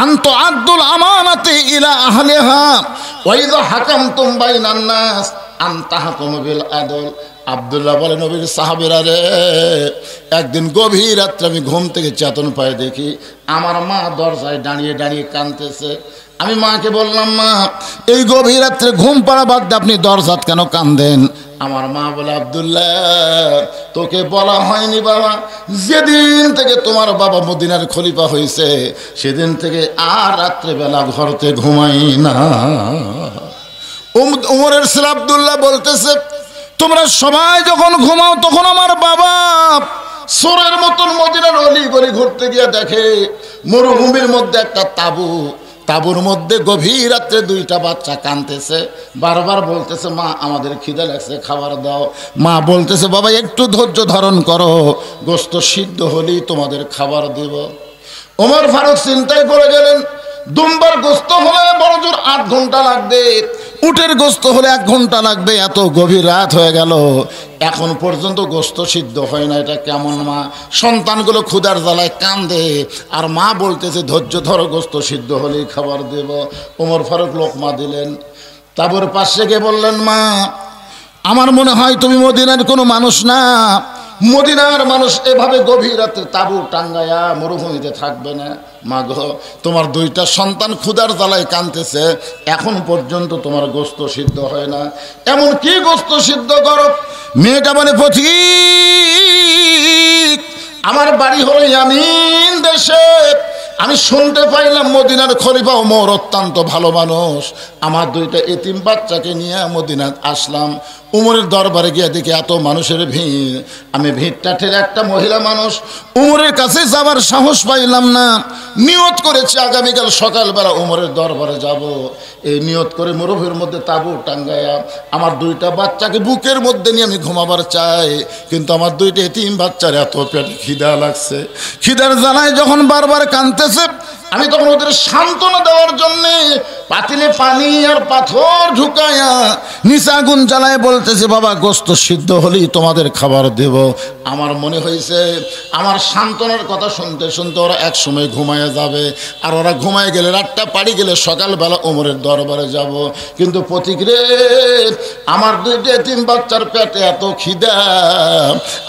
Speaker 1: আন তুআদ্দুল আমানাতি ইলা আহলিহা ওয়া ইযা হাকামতুম বাইনান নাস আন তাহকুমু বিল আদল। আব্দুল্লাহ বলে, নবীর সাহাবীরা রে, একদিন গভীর রাত্রে আমি ঘুম থেকে চেতন পায়ে দেখি আমার মা দরজায় দাঁড়িয়ে দাঁড়িয়ে কাঁদতেছে। আমি মাকে বললাম, মা এই গভীর রাত্রে ঘুম পাড়া বাদ দিয়ে আপনি দরজাত কেন কাঁদেন? আমার মা বলে, আব্দুল্লাহ তোকে বলা হয়নি বাবা, যেদিন থেকে তোমার বাবা মদিনার খলিফা হয়েছে সেদিন থেকে আর রাত্রেবেলা ঘরতে ঘুমাই না। উমরের ছেলে আব্দুল্লাহ বলতেছে, তোমরা সবাই যখন ঘুমাও তখন আমার বাবা চোরের মতন মদিনার অলি গলি ঘুরতে গিয়ে দেখে মরুভূমির মধ্যে একটা তাঁবু, তাঁবুর মধ্যে গভীর রাত্রে দুইটা বাচ্চা কাঁদতেছে, বারবার বলতেছে, মা আমাদের খিদে লাগছে, খাবার দাও। মা বলতেছে, বাবা একটু ধৈর্য ধারণ করো, গোস্ত সিদ্ধ হলেই তোমাদের খাবার দেব। ওমর ফারুক চিন্তায় পড়ে গেলেন, দুম্বার গোস্ত হলে বড় জোর 8 ঘন্টা লাগবে, উটের গোস্ত হলে 1 ঘন্টা লাগবে, এত গভীর রাত হয়ে গেল এখন পর্যন্ত গোস্ত সিদ্ধ হয় না, এটা কেমন মা? সন্তানগুলো ক্ষুধার জ্বালায় কান্দে আর মা বলতেছে ধৈর্য ধরো, গোস্ত সিদ্ধ হলেই খাবার দেব। ওমর ফারুক লোকমা দিলেন, তারপর পাশে গিয়ে বললেন, মা আমার মনে হয় তুমি মদিনার কোনো মানুষ না, মদিনার মানুষ এভাবে গভীর রাতে তাঁবু টাঙ্গায়া মরুভূমিতে থাকবে না। মা গো, তোমার 2টা সন্তান ক্ষুধার জ্বালায় কাঁদতেছে, এখন পর্যন্ত তোমার গোস্ত সিদ্ধ হয় না, এমন কি গোস্ত সিদ্ধ করো? মেয়েটা মানে পথিক, আমার বাড়ি হলো ইয়ামিন দেশে, আমি শুনতে পাইলাম মদিনার খলিফা ওমর অত্যন্ত ভালো মানুষ, আমার 2টা এতিম বাচ্চাকে নিয়ে মদিনাত আসলাম। উমরের দরবারে গিয়ে দেখি এত মানুষের ভিড়, আমি ভিড়টা ঠেলে একটা মহিলা মানুষ, উমরের কাছে যাবার সাহস পাইলাম না। নিয়ত করেছি আগামীকাল সকালবেলা উমরের দরবারে যাব, এই নিয়ত করে মরুভূমির মধ্যে তাঁবু টাঙ্গায়া আমার 2টা বাচ্চাকে বুকের মধ্যে নিয়ে আমি ঘুমাবার চাই, কিন্তু আমার 2টা এতিম বাচ্চার এত পেটে খিদা লাগছে, খিদার জ্বালায় যখন বারবার কাঁদতেছে আমি তখন ওদের সান্ত্বনা দেওয়ার জন্যে পাতিলে পানি আর পাথর ঢুকায়া নিচে আগুন জ্বালায় বলতেছে, বাবা গোস্ত সিদ্ধ হলেই তোমাদের খাবার দেব। আমার মনে হয়েছে আমার সান্ত্বনার কথা শুনতে শুনতে ওরা এক সময় ঘুমায় যাবে, আর ওরা ঘুমায় গেলে রাতটা পাড়ি গেলে সকালবেলা ওমরের দরবারে যাব। কিন্তু পথিকরে, আমার 2টা এতিম বাচ্চার পেটে এত খিদা,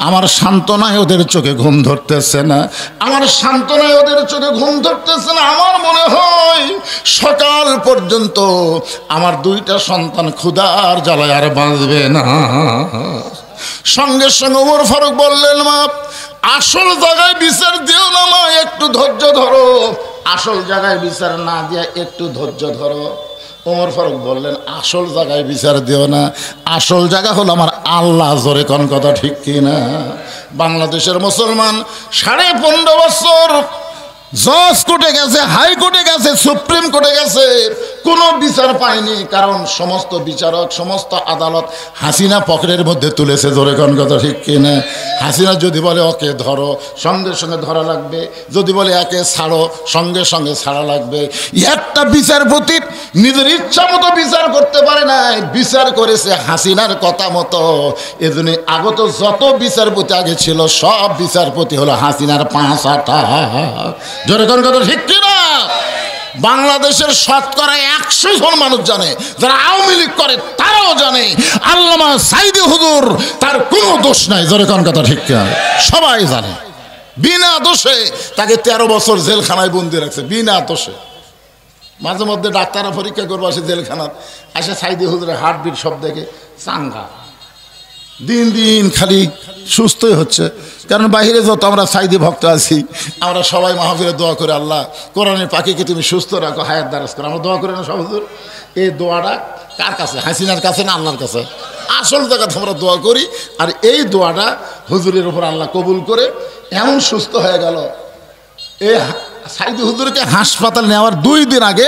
Speaker 1: আমার সান্ত্বনায় ওদের চোখে ঘুম ধরতেছে না, আমার সান্ত্বনায় ওদের চোখে ঘুম ধরতেছে না। আমার মনে হয় সকাল পর্যন্ত আমার 2টা সন্তান ক্ষুধার জ্বালায় আর বাঁচবে না। সঙ্গে সঙ্গে ওমর ফারুক বললেন, মা আসল জায়গায় বিচার দিও না, মা একটু ধৈর্য ধরো, আসল জায়গায় বিচার না দিয়া একটু ধৈর্য ধরো। ওমর ফারুক বললেন, আসল জায়গায় বিচার দিও না, আসল জায়গা হলো আমার আল্লাহ। জোরে কোন কথা ঠিক কিনা? বাংলাদেশের মুসলমান 15.5 বছর জজ কোর্টে গেছে, হাইকোর্টে গেছে, সুপ্রিম কোর্টে গেছে, কোনো বিচার পায়নি, কারণ সমস্ত বিচারক সমস্ত আদালত হাসিনা পকেটের মধ্যে তুলেছে। জোরে কোন কথা ঠিক কিনা? হাসিনা যদি বলে ওকে ধরো, সঙ্গে সঙ্গে ধরা লাগবে, যদি বলে একে ছাড়ো, সঙ্গে সঙ্গে ছাড়া লাগবে। একটা বিচারপতি নিজের ইচ্ছা মতো বিচার করতে পারে না, বিচার করেছে হাসিনার কথা মতো। এজন্য আগত যত বিচারপতি আগে ছিল সব বিচারপতি হলো হাসিনার 5 আটা। জোরে কোন কথা ঠিক কিনা? বাংলাদেশের শতকরা 100 জন মানুষ জানে, যারা আওয়ামী লীগ করে তারাও জানে আল্লামা সাইদি হুজুর তার কোনো দোষ নাই। জোরে কোন কথা ঠিক কিনা? সবাই জানে। বিনা দোষে তাকে 13 বছর জেলখানায় বন্দি রাখছে, বিনা দোষে। মাঝে মধ্যে ডাক্তাররা পরীক্ষা করবো আসে জেলখানার, আসে সাইদি হুজুরের হার্টবিট সব দেখে চাঙ্গা, দিন দিন খালি সুস্থই হচ্ছে। কারণ বাইরে যত আমরা সাইদি ভক্ত আছি, আমরা সবাই মাহফিলে দোয়া করে, আল্লাহ কোরআনের পাখিকে তুমি সুস্থ রাখো, হায়াত দারাজ করো। আমরা দোয়া করি না সব হুজুর? এই দোয়াটা কার কাছে? হাসিনার কাছে না আল্লাহর কাছে? আসল জায়গাতে আমরা দোয়া করি। আর এই দোয়াটা হুজুরের উপর আল্লাহ কবুল করে এমন সুস্থ হয়ে গেল। এই সাইদি হুজুরকে হাসপাতাল নেওয়ার 2 দিন আগে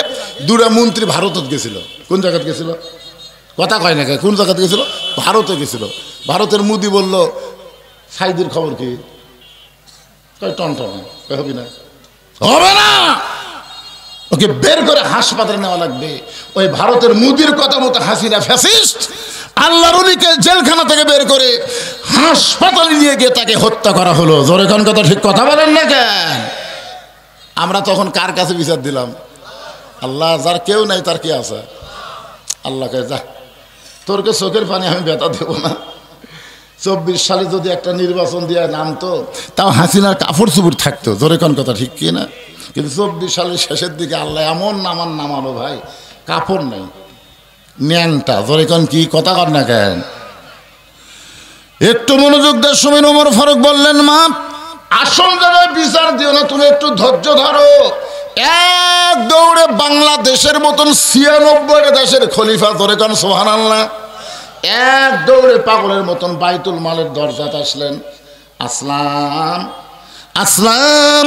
Speaker 1: 2টা মন্ত্রী ভারতত গেছিল। কোন জায়গায় গেছিল? কথা কয় না, কোন জায়গাতে গেছিল? ভারতে গেছিল। ভারতের মোদি বলল, সাইদির খবর কি? কয় টনটন, হবে না, হবে না, ওকে বের করে হাসপাতালে নেওয়া লাগবে। ওই ভারতের মোদির কথা মতো হাসিনা ফ্যাসিস্ট আল্লাহর ওলিকে জেলখানা থেকে বের করে হাসপাতালে নিয়ে গিয়ে তাকে হত্যা করা হলো। জোরে কোন কথা ঠিক কথা বলেন না কেন? আমরা তখন কার কাছে বিচার দিলাম? আল্লাহ, যার কেউ নাই তার কি আছে? আল্লাহকে যা, তোরকে চোখের পানি আমি ব্যথা দেবো না। 24 সালে যদি একটা নির্বাচন দিয়ে নামতো, তাও হাসিনার কাপড় চুপড় থাকতো। জোরে কোন কথা ঠিক কি না? কিন্তু 24 সালের শেষের দিকে আল্লাহ এমন নামালো ভাই, কাপড় নেই, ন্যাংটা। জোরে কোন কি কথা কর না কেন? একটু মনোযোগ দেওয়ার সময় ওমর ফারুক বললেন, মা আসল জায়গায় বিচার দিও না, তুমি একটু ধৈর্য ধরো। এক দৌড়ে বাংলাদেশের মতন 96 দেশের খলিফা, ধরে কান সুবহানাল্লাহ, এক দৌড়ে পাগলের মতন বাইতুল মালের দরজাতে আসলেন। আসলাম আসলাম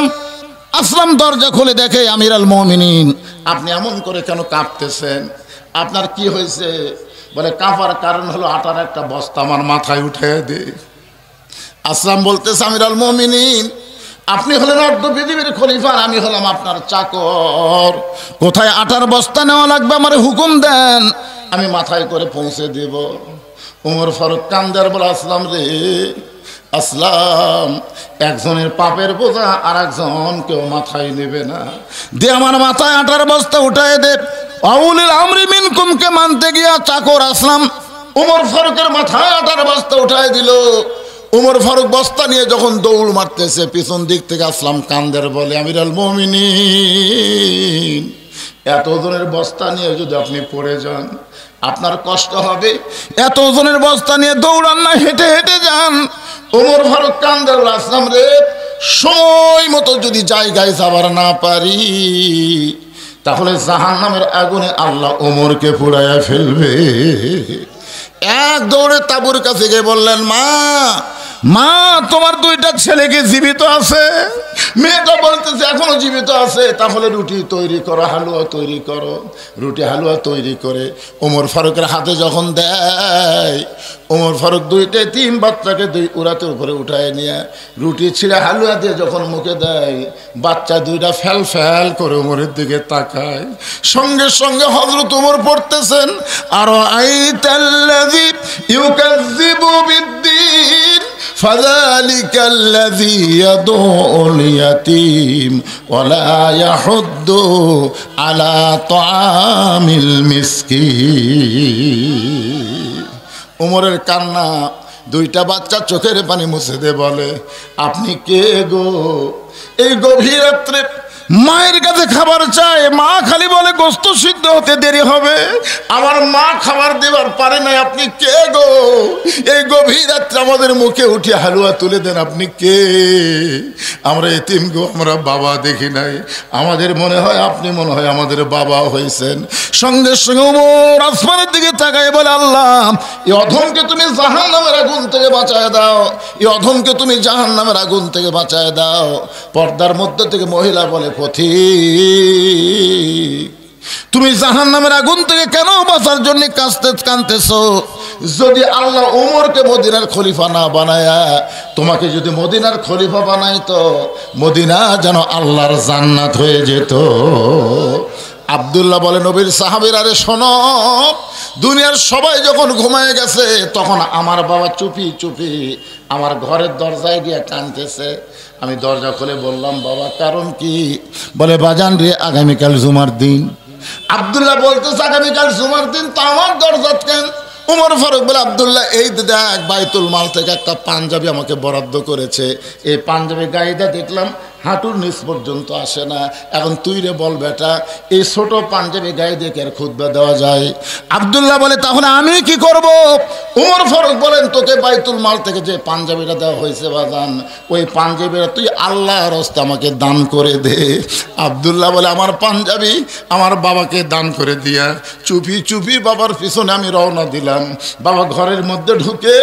Speaker 1: আসলাম দরজা খুলে দেখে আমিরুল মুমিনিন। আপনি এমন করে কেন কাঁপতেছেন? আপনার কি হয়েছে? বলে, কাঁপার কারণ হলো আটার একটা বস্তা আমার মাথায় উঠে দে। আসলাম বলতেছে, আমিরুল মুমিনিন, আপনি হলেন অর্ধ পৃথিবীর খলিফা, আমি হলাম আপনার চাকর। কোথায় আটার বস্তা নেওয়া লাগবে আমারে হুকুম দেন, আমি মাথায় করে পৌঁছে দেব। ওমর ফারুক কান্দার বলে, আসলাম রে আসলাম, একজনের পাপের বোঝা আর একজন কেউ মাথায় নেবে না। দে আমার মাথায় আটার বস্তা উঠায় দে। আউলিল আমরি মিনকুমকে মানতে গিয়া চাকর আসলাম ওমর ফারুকের মাথায় আটার বস্তা উঠায় দিল। ওমর ফারুক বস্তা নিয়ে যখন দৌড় মারতেছে, পিছন দিক থেকে আসলাম কান্দের বলে, আমিরুল মুমিনিন, এত ওজনের বস্তা নিয়ে যদি আপনি পড়ে যান আপনার কষ্ট হবে। এত ওজনের বস্তা নিয়ে দৌড়ান না, হেঁটে হেঁটে যান। ওমর ফারুক কান্দের বলে, আসলাম রে, সময় মতো যদি জায়গায় যাবার না পারি তাহলে জাহান্নামের আগুনে আল্লাহ ওমরকে পুড়াইয়া ফেলবে। এক দৌড়ে তাবুর কাছে গিয়ে বললেন, মা মা, তোমার 2টা ছেলে কি জীবিত আছে? মেয়েটা বলতেছে এখনো জীবিত আছে। তাহলে রুটি তৈরি করো, হালুয়া তৈরি করো। রুটি হালুয়া তৈরি করে ওমর ফারুকের হাতে যখন দেয়, ওমর ফারুক 2টে 3 বাচ্চাকে 2 উড়াতে উপরে উঠায় নিয়ে রুটি ছিঁড়ে হালুয়া দিয়ে যখন মুখে দেয়, বাচ্চা 2টা ফ্যাল ফ্যাল করে ওমরের দিকে তাকায়। সঙ্গে সঙ্গে হযরত ওমর পড়তেছেন, আর আইতাল্লাযী ইউকাযযিবু বিদ্দীন ফাযালিকাল্লাযী ইয়াদউল ইয়াতীম ওয়ালা ইয়াহুদ্দু আলা তাআমিল মিসকিন। ওমরের কান্না, 2টা বাচ্চা চোখের পানি মুছে দে বলে, আপনি কে গো? এই গভীর রাত্রে মায়ের কাছে খাবার চায়, মা খালি বলে গোস্ত সিদ্ধ হতে দেরি হবে। আমার মা খাবার দেবার পারে নাই, আপনি কে গো? এই গভীর রাত্রে আমাদের মুখে উঠে হালুয়া তুলে দেন, আপনি কে? আমরা এতিম গো, আমরা বাবা দেখি নাই, আমাদের মনে হয় আপনি মনে হয় আমাদের বাবা হয়েছেন। সঙ্গে সঙ্গে ওমর আসমানের দিকে তাকায় বলে, আল্লাহ, এই অধমকে তুমি জাহান্নামের আগুন থেকে বাঁচায় দাও, এই অধমকে তুমি জাহান্নামের আগুন থেকে বাঁচায় দাও। পর্দার মধ্যে থেকে মহিলা বলে, পথিক, তুমি জাহান্নামের আগুন থেকে কেন বাঁচার জন্য কাঁদতেছো? যদি আল্লাহ ওমরকে মদিনার খলিফা না বানায়া তোমাকে যদি মদিনার খলিফা বানাইতো, মদিনা যেন আল্লাহর জান্নাত হয়ে যেত। আব্দুল্লাহ বলে, নবীর সাহাবীরা রে শোনো, দুনিয়ার সবাই যখন ঘুমায় গেছে তখন আমার বাবা চুপি চুপি আমার ঘরের দরজায় গিয়ে টানতেছে। আমি দরজা খুলে বললাম, বাবা কারণ কি? বলে, বাজান রে, আগামীকাল জুমার দিন। আব্দুল্লাহ বলতেছে, আগামীকাল জুমার দিন, তো আমার দরজা কেন? উমর ফারুক বলে, আব্দুল্লাহ এই দেখ, বাইতুল মাল থেকে একটা পাঞ্জাবি আমাকে বরাদ্দ করেছে, এই পাঞ্জাবি গায়েটা দেখলাম হাঁটুর নিচ পর্যন্ত আসে না, এখন তুই রে বল বেটা, এই ছোট পাঞ্জাবি গায়ে দেখে আর খুতবা দেওয়া যায়? আব্দুল্লাহ বলে, তাহলে আমি কি করব? উমর ফারুক বলেন, তোকে বাইতুল মাল থেকে যে পাঞ্জাবিটা দেওয়া হয়েছে বাজান, ওই পাঞ্জাবিটা তুই আল্লাহর রাস্তায় আমাকে দান করে দে। আব্দুল্লাহ বলে, আমার পাঞ্জাবি আমার বাবাকে দান করে দিয়া চুপি চুপি বাবার পিছনে আমি রওনা দিলাম। বাবা ঘরের মধ্যে ঢুকে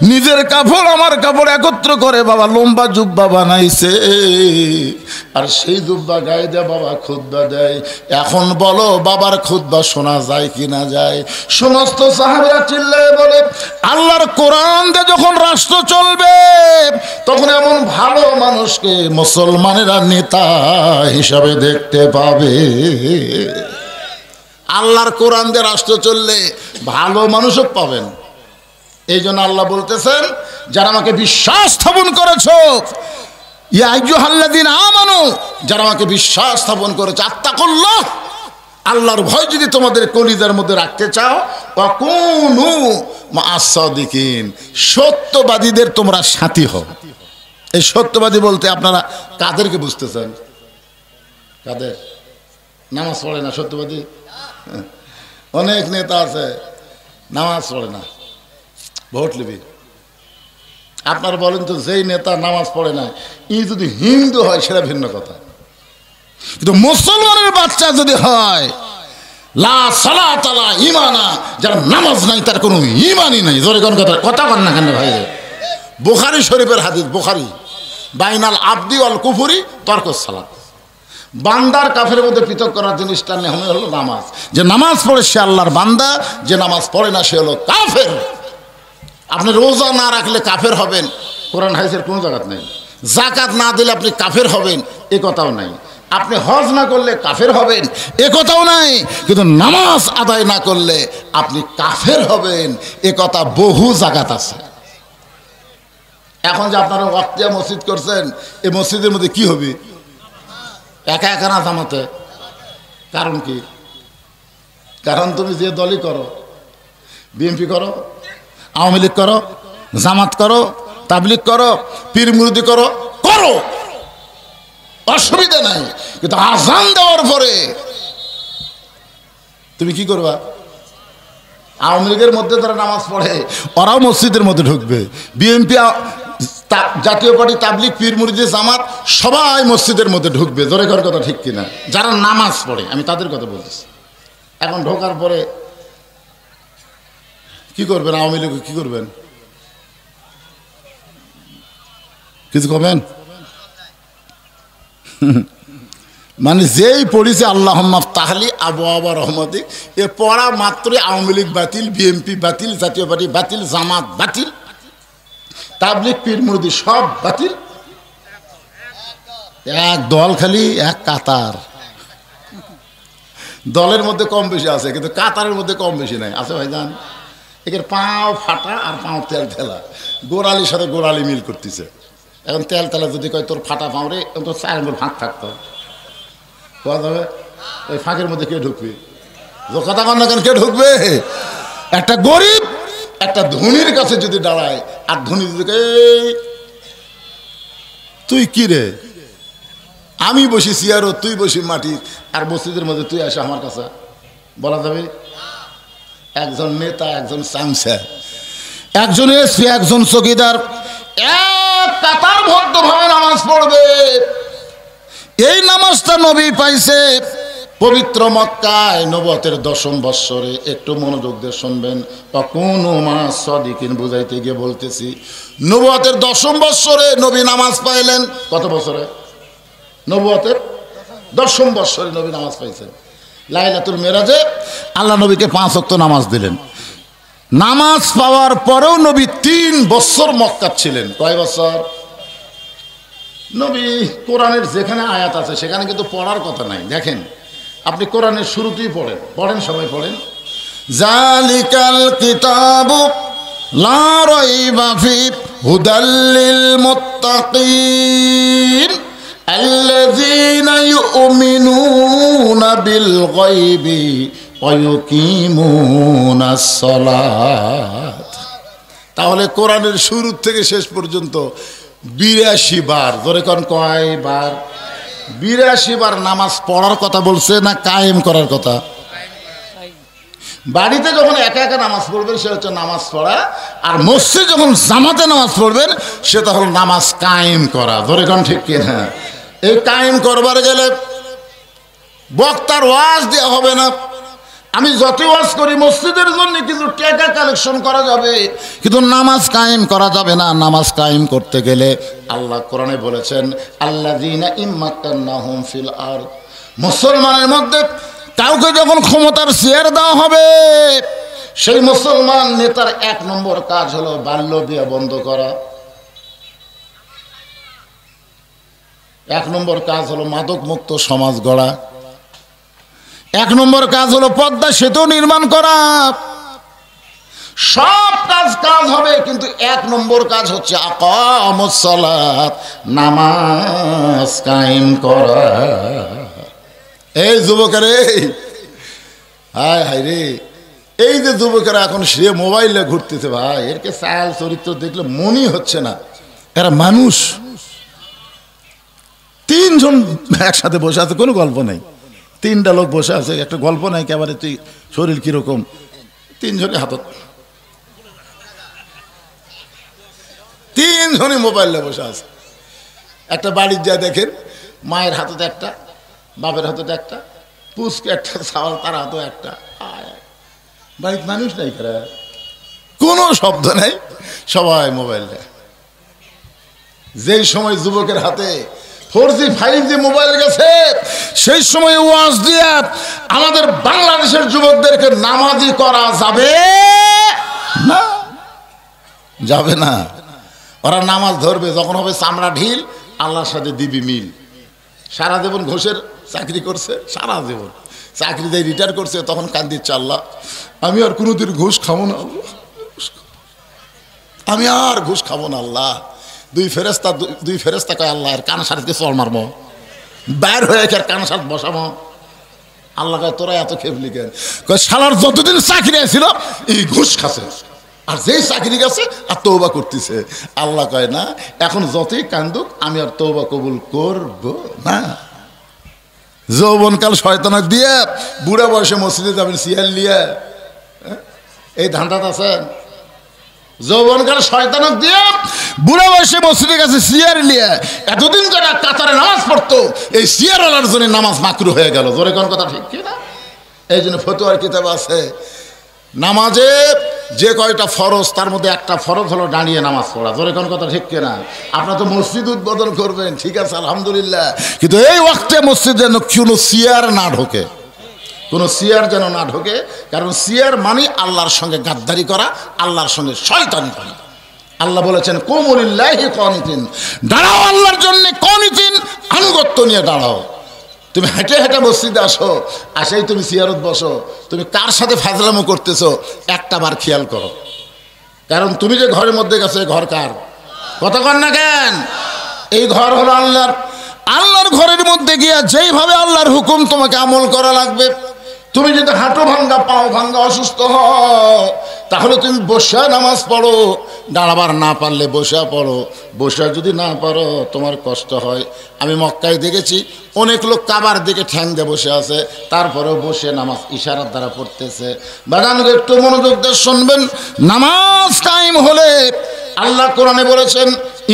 Speaker 1: নিজের কাপড় আমার কাপড় একত্র করে বাবা লম্বা জুব্বা বানাইছে, আর সেই জুব্বা গায়ে দেয় বাবা খুতবা দেয়। এখন বলো বাবার খুতবা শোনা যায় কি না যায়? সমস্ত সাহাবীরা চিল্লায় বলে, আল্লাহর কোরআন দিয়ে যখন রাষ্ট্র চলবে তখন এমন ভালো মানুষকে মুসলমানেরা নেতা হিসাবে দেখতে পাবে। আল্লাহর কোরআন দিয়ে রাষ্ট্র চললে ভালো মানুষও পাবেন। এই জন্য আল্লাহ বলতেছেন, যারা আমাকে বিশ্বাস স্থাপন করেছো, ইয়া আইয়ুহাল্লাযীনা আমানু, যারা আমাকে বিশ্বাস স্থাপন করেছে, আত্তাকুল্লাহ, আল্লাহর ভয় যদি তোমাদের কলিজার মধ্যে রাখতে চাও, ওয়াকুনু মা'আস সাদিকিন, সত্যবাদীদের তোমরা সাথী হও। এই সত্যবাদী বলতে আপনারা কাদেরকে বুঝতেছেন? কাদের? নামাজ পড়ে না সত্যবাদী? অনেক নেতা আছে নামাজ পড়ে না, ভোট লিবি। আপনারা বলেন তো, যেই নেতা নামাজ পড়ে না, ই যদি হিন্দু হয় সেটা ভিন্ন কথা, কিন্তু মুসলমানের বাচ্চা যদি হয়, লা সালাত লা ঈমানা, যার নামাজ নাই তার কোনো ঈমানই নাই। জোরে কোন কথা কথা বল না কেন ভাই? বুখারী শরীফের হাদিস, বুখারী, বাইনাল আবদি ওয়াল কুফরি তরকুস সালাত। বান্দার কাফের মধ্যে পৃথক করার জিনিসটা হলো নামাজ। যে নামাজ পড়ে সে আল্লাহর বান্দা, যে নামাজ পড়ে না সে হলো কাফের। আপনি রোজা না রাখলে কাফের হবেন, কোরআন হাদিসের কোনো জায়গা নেই। যাকাত না দিলে আপনি কাফের হবেন, এ কথাও নাই। আপনি হজ না করলে কাফের হবেন, এ কথাও নাই। কিন্তু নামাজ আদায় না করলে আপনি কাফের হবেন, এ কথা বহু জায়গাত আছে। এখন যে আপনারা ওয়াক্তিয়া মসজিদ করছেন, এই মসজিদের মধ্যে কি হবে? একা একা না জামাতে? কারণ কি? কারণ তুমি যে দলই করো, বিএনপি করো, আওয়ামী লীগ করো, জামাত করো, তাবলিগ করো, পীর মুরিদি করো, করো, অসুবিধা নাই। কিন্তু আজান দেওয়ার পরে তুমি কি করবা? আওয়ামী লীগের মধ্যে যারা নামাজ পড়ে ওরাও মসজিদের মধ্যে ঢুকবে, বিএনপি, জাতীয় পার্টি, তাবলিগ, পীর মুরিদি, জামাত সবাই মসজিদের মধ্যে ঢুকবে। জোরে করার কথা ঠিক কিনা? যারা নামাজ পড়ে, আমি তাদের কথা বলতেছি। এখন ঢোকার পরে কি করবেন? আওয়ামী লীগ কি করবেন? কিছু করবেন? মানে যেই পড়েছে আল্লাহুম্মা তাহলি আবু আবা রহমতিক, এ পড়া মাত্রই আওয়ামী লীগ বাতিল, বিএনপি বাতিল, জাতীয় পার্টি বাতিল, জামাত বাতিল, তাবলিগ, পীর মুরিদি সব বাতিল। এক দল, খালি এক কাতার। দলের মধ্যে কম বেশি আছে, কিন্তু কাতারের মধ্যে কম বেশি নাই। আছে ভাইজান? এর পাও ফাটা আর পাও তেল তেলা, গোড়ালির সাথে গোড়ালি মিল করতেছে। এখন তেল তেলা যদি কয় তোর ফাটা পাও রে, তো 4 আঙ্গুল ফাঁক থাকতো, কোয়া যাবে? ওই ফাঁকের মধ্যে কে ঢুকবে? কথা কন না কেন, কে ঢুকবে? একটা গরিব একটা ধনীর কাছে যদি দাঁড়ায়, আর ধনী যদি তুই কি রে, আমি বসি চেয়ারও, তুই বসি মাটি, আর মসজিদের মধ্যে তুই আসে আমার কাছে, বলা যাবে? একজন নেতা, একজন চামচা, একজন এসপি, একজন চৌকিদার এক কাতার ভদ্রভাবে নামাজ পড়বে। এই নামাজটা নবী পাইছে পবিত্র মক্কায় নবুয়তের 10ম বৎসরে। একটু মনোযোগ দিয়ে শুনবেন। ওয়াকুনু মা'আস সাদিকিন বুঝাইতে গিয়ে বলতেছি, নবুয়তের 10ম বৎসরে নবী নামাজ পাইলেন। কত বছরে? নবুয়তের 10ম বৎসরে নবী নামাজ পাইছেন। লাইলাতুল মেরাজে আল্লাহ নবীকে 5 ওয়াক্ত নামাজ দিলেন। নামাজ পাওয়ার পরেও নবী 3 বছর মক্কা ছিলেন। কয় বছর? নবী কোরআনের যেখানে আয়াত আছে সেখানে কিন্তু পড়ার কথা নাই। দেখেন আপনি কোরআনের শুরুতেই পড়েন, পড়েন সবাই পড়েন, জালিকাল কিতাবু লা রাইবা ফিহি হুদাল লিল মুত্তাকিন আল্লাযীনা ইউমিনুনা বিল গায়বি ওয়া ইউকিমুনাস সালাত। তাহলে কোরআনের শুরু থেকে শেষ পর্যন্ত 82 বার, ধরে কোন কয়বার? 82 বার নামাজ পড়ার কথা বলছে না কায়েম করার কথা? বাড়িতে যখন একা একা নামাজ পড়বেন সে হচ্ছে নামাজ পড়া, আর মসজিদে যখন জামাতে নামাজ পড়বেন সেটা হলো নামাজ কায়েম করা। ধরে কোন ঠিক কিনা? এই কায়েম করবার গেলে বক্তার ওয়াজ দেওয়া হবে না। আমি যত ওয়াজ করি মসজিদের জন্য কিন্তু টাকা কালেকশন করা যাবে, কিন্তু নামাজ কায়েম করা যাবে না। নামাজ কায়েম করতে গেলে আল্লাহ কোরআনে বলেছেন আল্লাযীনা ইম্মাক্কান্নাহুম ফিল আরদ, মুসলমানের মধ্যে কাউকে যখন ক্ষমতার চেয়ার দেওয়া হবে সেই মুসলমান নেতার 1 নম্বর কাজ হলো বাল্য বিয়ে বন্ধ করা, 1 নম্বর কাজ হলো মাদক মুক্ত সমাজ গড়া, 1 নম্বর কাজ হলো পদ্মা সেতু নির্মাণ করা। সব কাজ হবে, কিন্তু 1 নম্বর কাজ হচ্ছে আকামুস সালাত, নামাজ কায়েম করা। এই যুবকেরা, হায় হায় রে, এই যে যুবকেরা এখন সে মোবাইলে ঘুরতেছে ভাই, এরকে চাল চরিত্র দেখলে মনই হচ্ছে না এরা মানুষ। 3 জন একসাথে বসে আছে, কোনো গল্প নাই। 3টা লোক বসে আছে, একটা গল্প নাই একেবারে, তুই শরীর কিরকম, 3 জনের হাতত, 3 জনই মোবাইলে বসে আছে। একটা বাড়ির যা দেখেন, মায়ের হাততে একটা, বাপের হাততে একটা, পুষকে একটা, চাওয়াল তার হাতও একটা। বাড়িতে মানুষ নাই, কোনো শব্দ নাই, সবাই মোবাইল দেয়। যেই সময় যুবকের হাতে 4G 5G মোবাইল গেছে সেই সময় ওয়াজ দিয়ে আমাদের বাংলাদেশের যুবকদেরকে নামাজি করা যাবে না, যাবে না। ওরা নামাজ ধরবে যখন হবে চামড়া ঢিল, আল্লাহর সাথে দিবি মিল। সারা জীবন ঘুষের চাকরি করছে, সারা জীবন চাকরি দিয়ে রিটায়ার করছে, তখন কান্দিচ্ছে আল্লাহ আমি আর কোনোদিন ঘুষ খাবো না, আমি আর ঘুষ খাবো না আল্লাহ। দুই ফেরেস্তা কয় আল্লাহ এর কানা সাথে চল মারবো, বাইর হয়ে আর কানা সাথে বসাবো। আল্লাহ কয় তোরা এত খেপলি কেন? কয় শালার যতদিন চাকরি ছিল এই ঘুষ খাচ্ছে, আর যেই চাকরি গেছে আর তওবা করতেছে। আল্লাহ কয় না, এখন যতই কান্দুক আমি আর তওবা কবুল করব না। যৌবনকাল শয়তানক দিয়ে বুড়া বয়সে মসজিদে যাবেন সিয়াল লিয়ে, এই ধান্দাত আছেন? যৌবনকাল শয়তানক দিয়ে বুড়া বয়সে মসজিদের কাছে সিয়ার লিয়ে এতদিন যারা কাতারে নামাজ পড়তো, এই সিয়ারওয়ালার জন্য নামাজ মাকরু হয়ে গেল। জোরে কোন কথা ঠিক কিনা? এই জন্য ফতোয়ার কিতাব আছে, নামাজে যে কয়টা ফরজ তার মধ্যে একটা ফরজ হলো দাঁড়িয়ে নামাজ পড়া। জোরে কোন কথা ঠিক কিনা? আপনার তো মসজিদ উদ্বোধন করবেন, ঠিক আছে আলহামদুলিল্লাহ, কিন্তু এই ওয়াক্তে মসজিদ যেন কোনো সিয়ার না ঢোকে, কোনো সিয়ার যেন না ঢোকে। কারণ সিয়ার মানে আল্লাহর সঙ্গে গাদ্দারি করা, আল্লাহর সঙ্গে শয়তানি করা। আল্লাহ বলেছেন কুমুলিল্লাহি কানিতিন, দাঁড়াও আল্লাহর জন্য কানিতিন, আনুগত্য নিয়ে দাঁড়াও। তুমি হেঁটে হেঁটে মসজিদে আসো, আসেই তুমি সিয়ারত বসো, তুমি কার সাথে ফাজলামো করতেছো একটা বার খেয়াল করো। কারণ তুমি যে ঘরের মধ্যে গেছো, ঘর কার? কথা কন না কেন? এই ঘর হলো আল্লাহর। আল্লাহর ঘরের মধ্যে গিয়া যেইভাবে আল্লাহর হুকুম তোমাকে আমল করা লাগবে। তুমি যদি হাঁটু ভাঙ্গা, পাও ভাঙ্গা, অসুস্থ হও, তাহলে তুমি বসে নামাজ পড়ো, দাঁড়াবার না পারলে বসে পড়ো। বসে যদি না পারো তোমার কষ্ট হয়। আমি মক্কায় দেখেছি অনেক লোক কাবার দিকে ঠ্যাং দিয়ে বসে আছে, তারপরেও বসে নামাজ ইশারার দ্বারা পড়তেছে। বাগানকে একটু মনোযোগ দিয়ে শুনবেন। নামাজ কায়েম হলে আল্লাহ কোরআনে বলেছেন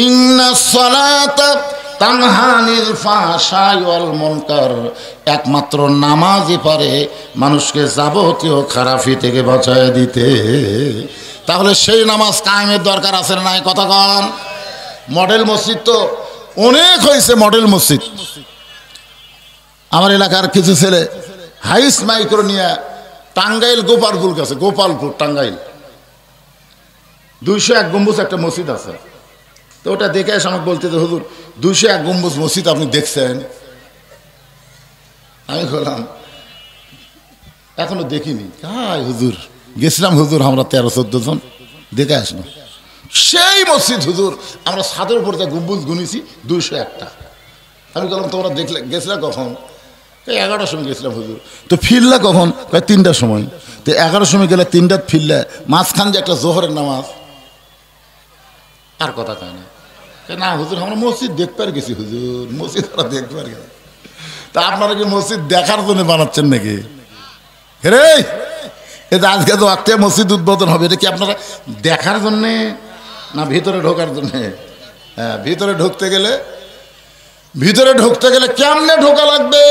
Speaker 1: ইন্নাস সালাতা তানহানিল ফাহশাই ওয়াল মুনকার, একমাত্র নামাজই পারে মানুষকে যাবতীয় খারাপি থেকে বাঁচায় দিতে। তাহলে সেই নামাজ কায়েমের দরকার আছে না নাই? কথা কন। মডেল মসজিদ তো অনেক হয়েছে, মডেল মসজিদ। আমার এলাকার কিছু ছেলে হাইস মাইক্রো নিয়ে টাঙ্গাইল গোপালপুর গেছে, গোপালপুর টাঙ্গাইল 201 গম্বুজ একটা মসজিদ আছে। তো ওটা দেখে এসে আমাকে বলতে, হুজুর 201 গম্বুজ মসজিদ আপনি দেখছেন? আমি বললাম এখনো দেখিনি। হায় হুজুর, গেছিলাম হুজুর আমরা 13-14 জন, দেখে আসলাম সেই মসজিদ হুজুর। আমরা ছাদের উপর যা গম্বুজ গুনেছি 201টা। আমি বললাম তোমরা দেখলে গেছিলা কখন? 11টার সময় গেছিলাম হুজুর। তো ফিরলা কখন? 3টার সময়। তো 11টার সময় গেলে 3টার ফিরলে মাঝখান যে একটা জোহরের নামাজ, আর কথা কয় না। না হুজুর আমরা মসজিদ দেখবার গেছি হুজুর, মসজিদ আমরা দেখবার গেছি। তা আপনারা কি মসজিদ দেখার জন্য বানাচ্ছেন নাকি? রে এটা আজকে তো একটা মসজিদ উদ্বোধন হবে, এটা কি আপনারা দেখার জন্যে না ভিতরে ঢোকার জন্যে? হ্যাঁ, ভিতরে ঢুকতে গেলে কেমনে ঢোকা লাগবে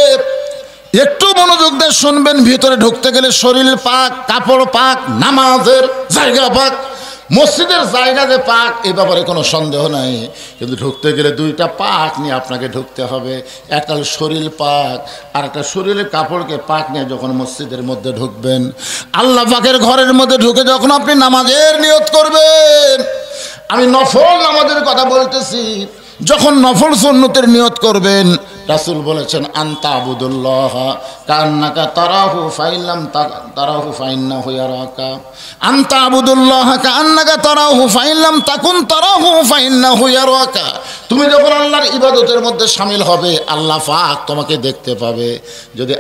Speaker 1: একটু মনোযোগ দিয়ে শুনবেন। ভিতরে ঢুকতে গেলে শরীর পাক, কাপড় পাক, নামাজের জায়গা পাক, মসজিদের জায়গা যে পাক এ ব্যাপারে কোনো সন্দেহ নাই। কিন্তু ঢুকতে গেলে 2টা পাক নিয়ে আপনাকে ঢুকতে হবে। একটা শরীর পাক আর একটা শরীরের কাপড়কে পাক নিয়ে যখন মসজিদের মধ্যে ঢুকবেন, আল্লাহ পাকের ঘরের মধ্যে ঢুকে যখন আপনি নামাজের নিয়ত করবেন, আমি নফল নামাজের কথা বলতেছি, যখন নফল সুন্নতের নিয়ত করবেন রাসূল বলেছেন আনতা আবুদুল্লাহ কান্নাকা তারাহু ফাইল্লাম তারাহু ফাইন্নাহু ইয়ারাকা। আনতা আবুদুল্লাহ কান্নাকা তারাহু ফাইল্লাম তাকুন তারাহু ফাইন্নাহু ইয়ারাকা। তুমি যখন আল্লাহর ইবাদতের মধ্যে শামিল হবে, আল্লাহ পাক তোমাকে দেখতে পাবে। যদি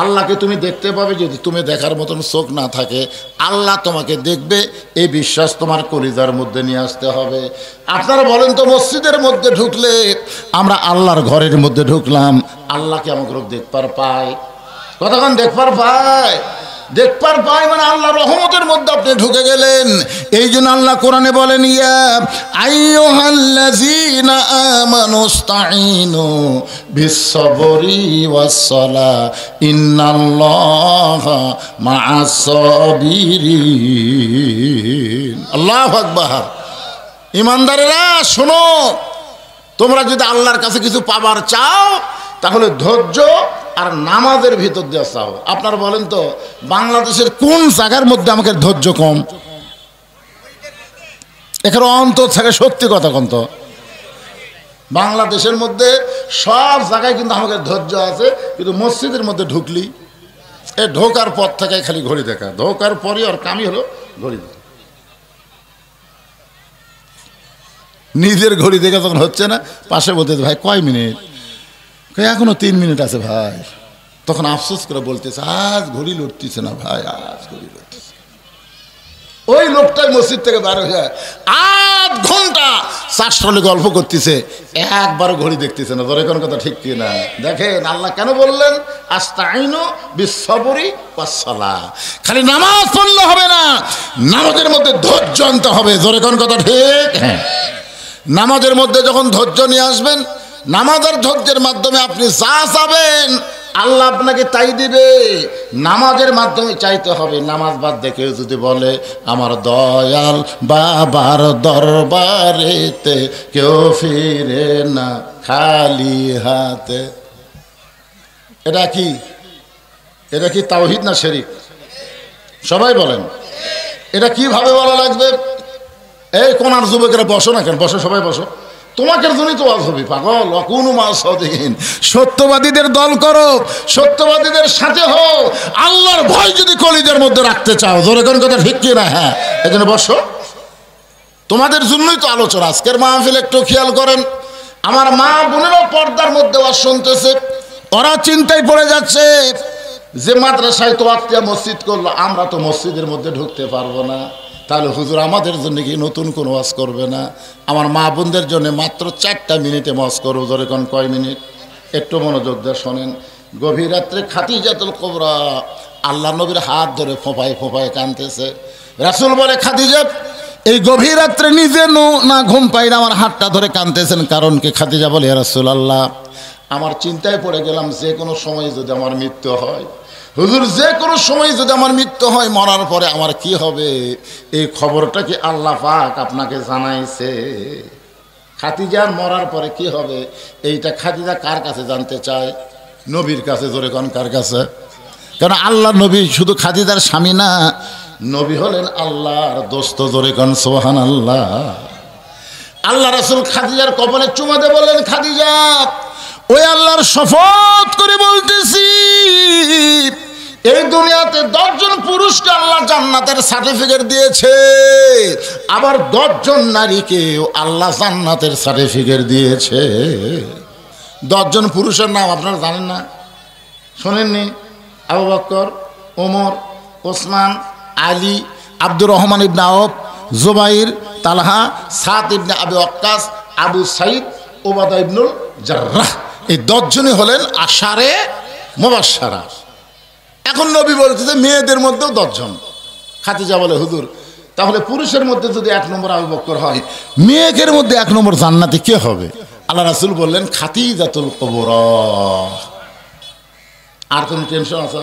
Speaker 1: আল্লাহকে তুমি দেখতে পাবে, যদি তুমি দেখার মতন চোখ না থাকে, আল্লাহ তোমাকে দেখবে, এই বিশ্বাস তোমার কলিজার মধ্যে নিয়ে আসতে হবে। আপনারা বলেন তো মসজিদের মধ্যে ঢুকলে আমরা আল্লাহর ঘরের মধ্যে ঢুকলাম, আল্লাহকে আমাকে দেখবার পাই? কতক্ষণ দেখবার পাই? দেখবার পাই মানে আল্লাহর রহমতের মধ্যে আপনি ঢুকে গেলেন। এই জন্য আল্লাহ কোরআনে বলেন ইয়া আইয়ুহাল্লাযীনা আমানুস্তাঈনু বিস-সাবরি ওয়াস-সালাহ ইন্নাল্লাহা মা'আস-সাবিরিন। আল্লাহু আকবার। ইমানদারেরা শোনো, তোমরা যদি আল্লাহর কাছে কিছু পাবার চাও তাহলে ধৈর্য আর নামাজের ভিতর দিয়ে চাও। আপনারা বলেন তো বাংলাদেশের কোন জায়গার মধ্যে আমাকে ধৈর্য কম? এখানে অন্তর থাকে, সত্যি কথা কোন তো বাংলাদেশের মধ্যে সব জায়গায় কিন্তু আমাকে ধৈর্য আছে, কিন্তু মসজিদের মধ্যে ঢুকলি এ ঢোকার পর থেকে খালি ঘড়ি দেখা, ঢোকার পরই ওর কামই হলো ঘড়ি দেখা। নিজের ঘড়ি দেখে তখন হচ্ছে না, পাশে বলতে ভাই কয় মিনিট, এখনো 3 মিনিট আছে ভাই। তখন আফসোস করে বলতেছে আজ ঘড়ি লড়তেছে না ভাই, আজ ঘড়ি লড়তেছে। ওই লোকটাই মসজিদ থেকে বার হয়ে 8 ঘন্টা 4 সালে গল্প করতেছে, একবার ঘড়ি দেখতেছে না। ধরে কোন কথা ঠিক কি না? দেখেন আল্লাহ কেন বললেন আস্তাইনু বিস-সাবরি ওয়াস-সালাহ। খালি নামাজ পড়লে হবে না, নামাজের মধ্যে ধৈর্য আনতে হবে। ধরে কোন কথা ঠিক? হ্যাঁ, নামাজের মধ্যে যখন ধৈর্য নিয়ে আসবেন, নামাজ আর ধৈর্যের মাধ্যমে আপনি যা চাবেন আল্লাহ আপনাকে তাই দিবে। নামাজের মাধ্যমে চাইতে হবে। নামাজ বাদ দেখে যদি বলে আমার দয়াল বাবার দরবারেতে কেউ ফিরে না খালি হাতে, এটা কি? এটা কি তাওহীদ না শিরক? সবাই বলেন এটা কিভাবে বলা লাগবে? এই কোনার যুবকেরা বসো না কেন? বসো, সবাই বসো। তোমাকে জন্যই তো ওয়াজ হবে পাগল। অকুনু মা সাদিকিন, সত্যবাদীদের দল করো, সত্যবাদীদের সাথে হও। আল্লাহর ভয় যদি কলিজার মধ্যে রাখতে চাও, জোরে কোন কথা ঠিক কি না? হ্যাঁ, এজন্য বসো। তোমাদের জন্যই তো আলোচনা আজকের মাহফিল। একটু খেয়াল করেন, আমার মা বোনেরাও পর্দার মধ্যে ওয়াজ শুনতেছে, ওরা চিন্তায় পড়ে যাচ্ছে যে মাদ্রাসায় তো আত্মীয় মসজিদ করলো, আমরা তো মসজিদের মধ্যে ঢুকতে পারবো না, তাহলে হুজুর আমাদের জন্য কি নতুন কোনো ওয়াজ করবে না? আমার মা বোনদের জন্য মাত্র 4টা মিনিটে ওয়াজ করবো। ধরে কোন কয় মিনিট? একটু মনোযোগ দিয়ে শোনেন। গভীর রাত্রে খাদিজাতুল কুবরা আল্লাহ নবীর হাত ধরে ফোঁপায় ফোঁপায় কাঁদতেছে। রাসূল বলে খাদিজা এই গভীর রাত্রে নিজে না ঘুম পাই না, আমার হাতটা ধরে কাঁদতেছেন, কারণ কি? খাদিজা বলে ইয়া রাসূলুল্লাহ আমার চিন্তায় পড়ে গেলাম যে কোনো সময় যদি আমার মৃত্যু হয়, হুজুর যে কোনো সময় যদি আমার মৃত্যু হয়, মরার পরে আমার কি হবে? এই খবরটা কি আল্লাহ পাক আপনাকে জানাইছে? খাদিজার মরার পরে কি হবে এইটা খাদিজা কার কাছে জানতে চায়? নবীর কাছে। জোরে কোন কার কাছে? কারণ আল্লাহ নবী শুধু খাদিজার স্বামী না, নবী হলেন আল্লাহর দোস্ত। জোরে কোন সুবহানাল্লাহ। আল্লাহ রাসূল খাদিজার কপালে চুমা দিয়ে বললেন ওই আল্লাহর শপথ করে বলতেছি এই দুনিয়াতে 10 জন পুরুষকে আল্লাহ জান্নাতের সার্টিফিকেট দিয়েছে, আবার 10 জন নারীকেও আল্লাহ জান্নাতের সার্টিফিকেট দিয়েছে। 10 জন পুরুষের নাম আপনারা জানেন না, শোনেননি? আবু বকর, ওমর, ওসমান, আলী, আব্দুর রহমান ইবনে আওফ, জুবাইর, তালহা, সাদ ইবনে আবি ওয়াক্কাস, আবু সাইদ, ওবাদা ইবনুল জাররাহ। এই 10 জনই হলেন আশারে মুবাশশারা। এখন নবী বলতেছে মেয়েদের মধ্যেও 10 জন। খাদিজা বলে, হুজুর তাহলে পুরুষের মধ্যে যদি 1 নম্বর আবু বকর হয়, মেয়েদের মধ্যে 1 নম্বর জান্নাতে কে হবে? আল্লাহ রাসূল বললেন, খাদিজাতুল কুবরা। আর কোন টেনশন আছে?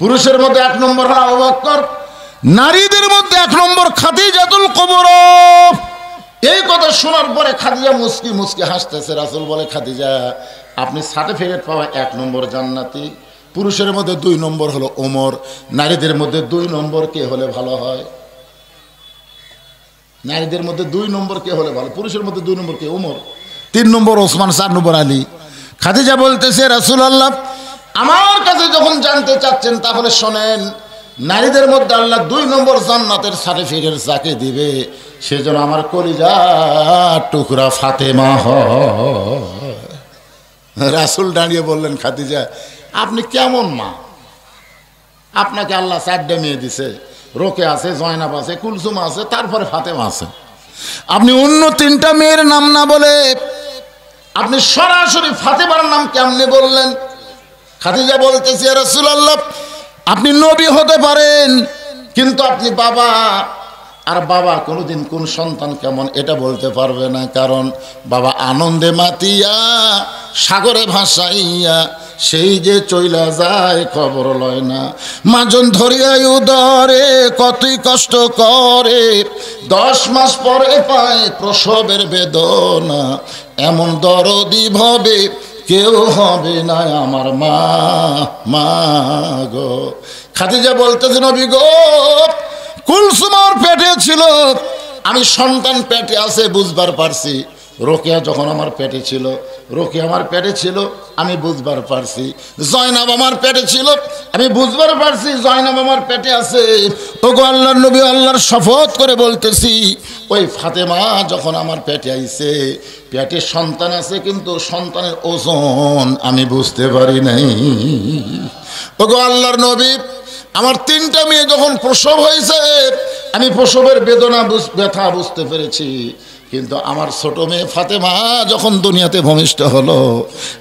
Speaker 1: পুরুষের মধ্যে 1 নম্বর হলো আবু বকর, নারীদের মধ্যে 1 নম্বর খাদিজাতুল কুবরা। এই কথা শোনার পরে খাদিজা মুস্কি মুস্কি হাসতেছে। রাসূল বলে, খাদিজা আপনি সার্টিফিকেট পাওয়া 1 নম্বর জান্নাতি। পুরুষের মধ্যে 2 নম্বর হলো ওমর, নারীদের মধ্যে 2 নম্বর কে হলে ভালো হয়? নারীদের মধ্যে 2 নম্বর কে হলে ভালো? পুরুষের মধ্যে 2 নম্বর কে? ওমর। 3 নম্বর ওসমান, 4 নম্বর আলী। খাদিজা বলতেছে, রাসূলুল্লাহ আমার কাছে যখন জানতে চাচ্ছেন তাহলে শোনেন, নারীদের মধ্যে আল্লাহ 2 নম্বর জান্নাতের সার্টিফিকেট যাকে দিবে সেজন্য আমার কলিজা টুকরা ফাতেমা হয়। রাসূল দাঁড়িয়ে বললেন, খাদিজা আপনি কেমন মা? আপনাকে আল্লাহ 4টে মেয়ে দিছে, রোকে আছে, জয়নাব আছে, কুলসুম আছে, তারপরে ফাতেমা আছে। আপনি অন্য 3টা মেয়ের নাম না বলে আপনি সরাসরি ফাতেমার নাম কেমনে বললেন? খাদিজা বলতেছে, ইয়া রাসূলুল্লাহ আপনি নবী হতে পারেন, কিন্তু আপনি বাবা, আর বাবা কোনোদিন কোন সন্তান কেমন এটা বলতে পারবে না, কারণ বাবা আনন্দে মাতিয়া সাগরে ভাসাইয়া সেই যে চইলা যায় খবর লয় না। মাজন ধরিয়াই উদরে কতই কষ্ট করে, 10 মাস পরে পায় প্রসবের বেদনা, এমন দরদি ভবে কেউ হবে না আমার মা। মা গো। খাদিজা বলতেছে, নবী গো কুলসুম আমার পেটে ছিল, আমি সন্তান পেটে আছে বুঝবার পারছি। রোকেয়া যখন আমার পেটে ছিল, রোকেয়া আমার পেটে ছিল, আমি বুঝবার পারছি। জয়নাব আমার পেটে ছিল, আমি বুঝবার পারছি জয়নাব আমার পেটে আছে। ওগো আল্লাহর নবী, আল্লাহর শপথ করে বলতেছি, ওই ফাতেমা যখন আমার পেটে আইছে, পেটে সন্তান আছে, কিন্তু সন্তানের ওজন আমি বুঝতে পারি নাই। ওগো আল্লাহর নবী, আমার 3টা মেয়ে যখন প্রসব হয়েছে, আমি প্রসবের বেদনা ব্যথা বুঝতে পেরেছি, কিন্তু আমার ছোট মেয়ে ফাতেমা যখন দুনিয়াতে ভূমিষ্ঠ হলো,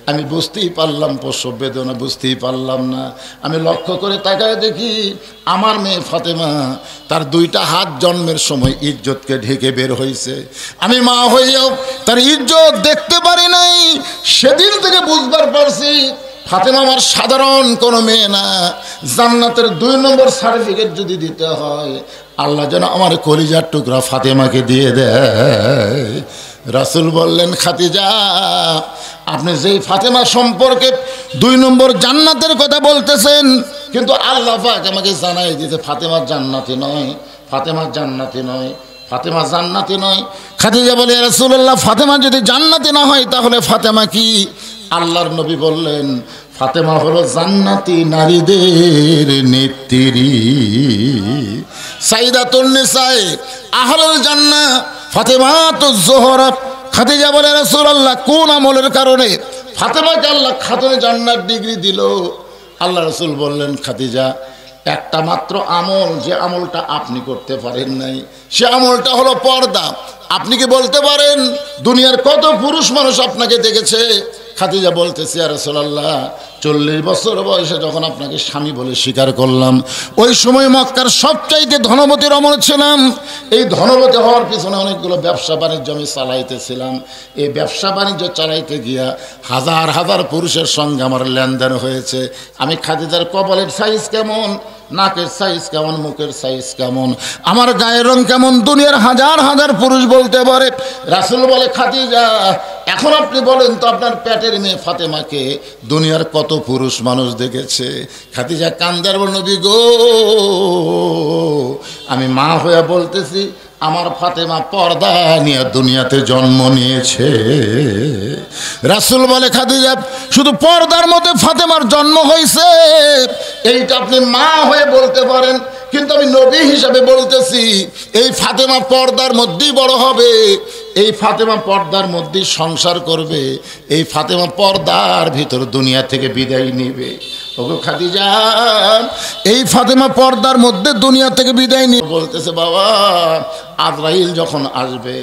Speaker 1: আমি বুঝতেই পারলাম প্রসব বেদনা, বুঝতেই পারলাম না। আমি লক্ষ্য করে তাকায় দেখি আমার মেয়ে ফাতেমা, তার 2টা হাত জন্মের সময় ইজ্জতকে ঢেকে বের হয়েছে। আমি মা হইয়াও তার ইজ্জত দেখতে পারি নাই। সেদিন থেকে বুঝবার পারছি ফাতেমা আমার সাধারণ কোনো মেয়ে না। জান্নাতের 2 নম্বর সার্টিফিকেট যদি দিতে হয়, আল্লাহ যেন আমার কলিজার টুকরা ফাতেমাকে দিয়ে দেয়। রাসূল বললেন, খাদিজা আপনি যেই ফাতেমা সম্পর্কে 2 নম্বর জান্নাতের কথা বলতেছেন, কিন্তু আল্লাহ পাক আমাকে জানাই দিতে ফাতেমা জান্নাতি নয়, ফাতেমা জান্নাতি নয়, ফাতেমা জান্নাতি নয়। খাদিজা বলে, ইয়া রাসূলুল্লাহ ফাতেমা যদি জান্নাতি না হয় তাহলে ফাতেমা কি? আল্লাহর নবী বললেন, ফাতেমা হলো জান্নাতি নারীদের নেত্রী, সাইয়্যিদাতুন নিসায়ে আহলুল জান্নাহ ফাতেমাতুজ জোহরা। খাদিজা বলে, রাসূলুল্লাহ কোন আমলের কারণে ফাতেমাকে আল্লাহ খাতুনে জান্নাত ডিগ্রি দিল? আল্লাহ রাসূল বললেন, খাদিজা একটা মাত্র আমল, যে আমলটা আপনি করতে পারেন নাই, সে আমলটা হলো পর্দা। আপনি কি বলতে পারেন দুনিয়ার কত পুরুষ মানুষ আপনাকে দেখেছে? খাদিজা বলতেছে, ইয়া রাসূলুল্লাহ 40 বছর বয়সে যখন আপনাকে স্বামী বলে স্বীকার করলাম, ওই সময় মক্কার সবচাইতে ধনবতী রমণ ছিলাম। এই ধনবতী হওয়ার পিছনে অনেকগুলো ব্যবসা বাণিজ্য আমি চালাইতেছিলাম। এই ব্যবসা বাণিজ্য চালাইতে গিয়া হাজার হাজার পুরুষের সঙ্গে আমার লেনদেন হয়েছে। আমি খাদিজার কপালের সাইজ কেমন, নাকের সাইজ কেমন, মুখের সাইজ কেমন, আমার গায়ের রং কেমন, দুনিয়ার হাজার হাজার পুরুষ বলতে পারে। রাসূল বলে, খাদিজা এখন আপনি বলেন তো আপনার পেটের মেয়ে ফাতেমাকে দুনিয়ার কত পুরুষ মানুষ দেখেছে? খাদিজা কান্দার বল, নবী গো আমি মা হয়ে বলতেছি আমার ফাতেমা পর্দা নিয়ে দুনিয়াতে জন্ম নিয়েছে। রাসূল বলে খাদিজা শুধু পর্দার মধ্যে ফাতেমার জন্ম হয়েছে, এইটা আপনি মা হয়ে বলতে পারেন, কিন্তু আমি নবী হিসাবে বলতেছি এই ফাতেমা পর্দার মধ্যেই বড় হবে, এই ফাতেমা পর্দার মধ্যেই সংসার করবে, এই ফাতেমা পর্দার ভিতর দুনিয়া থেকে বিদায় নিবে। ওগো খাদিজা, এই ফাতেমা পর্দার মধ্যে দুনিয়া থেকে বিদায় নিয়ে বলতেছে বাবা আজরাইল যখন আসবে,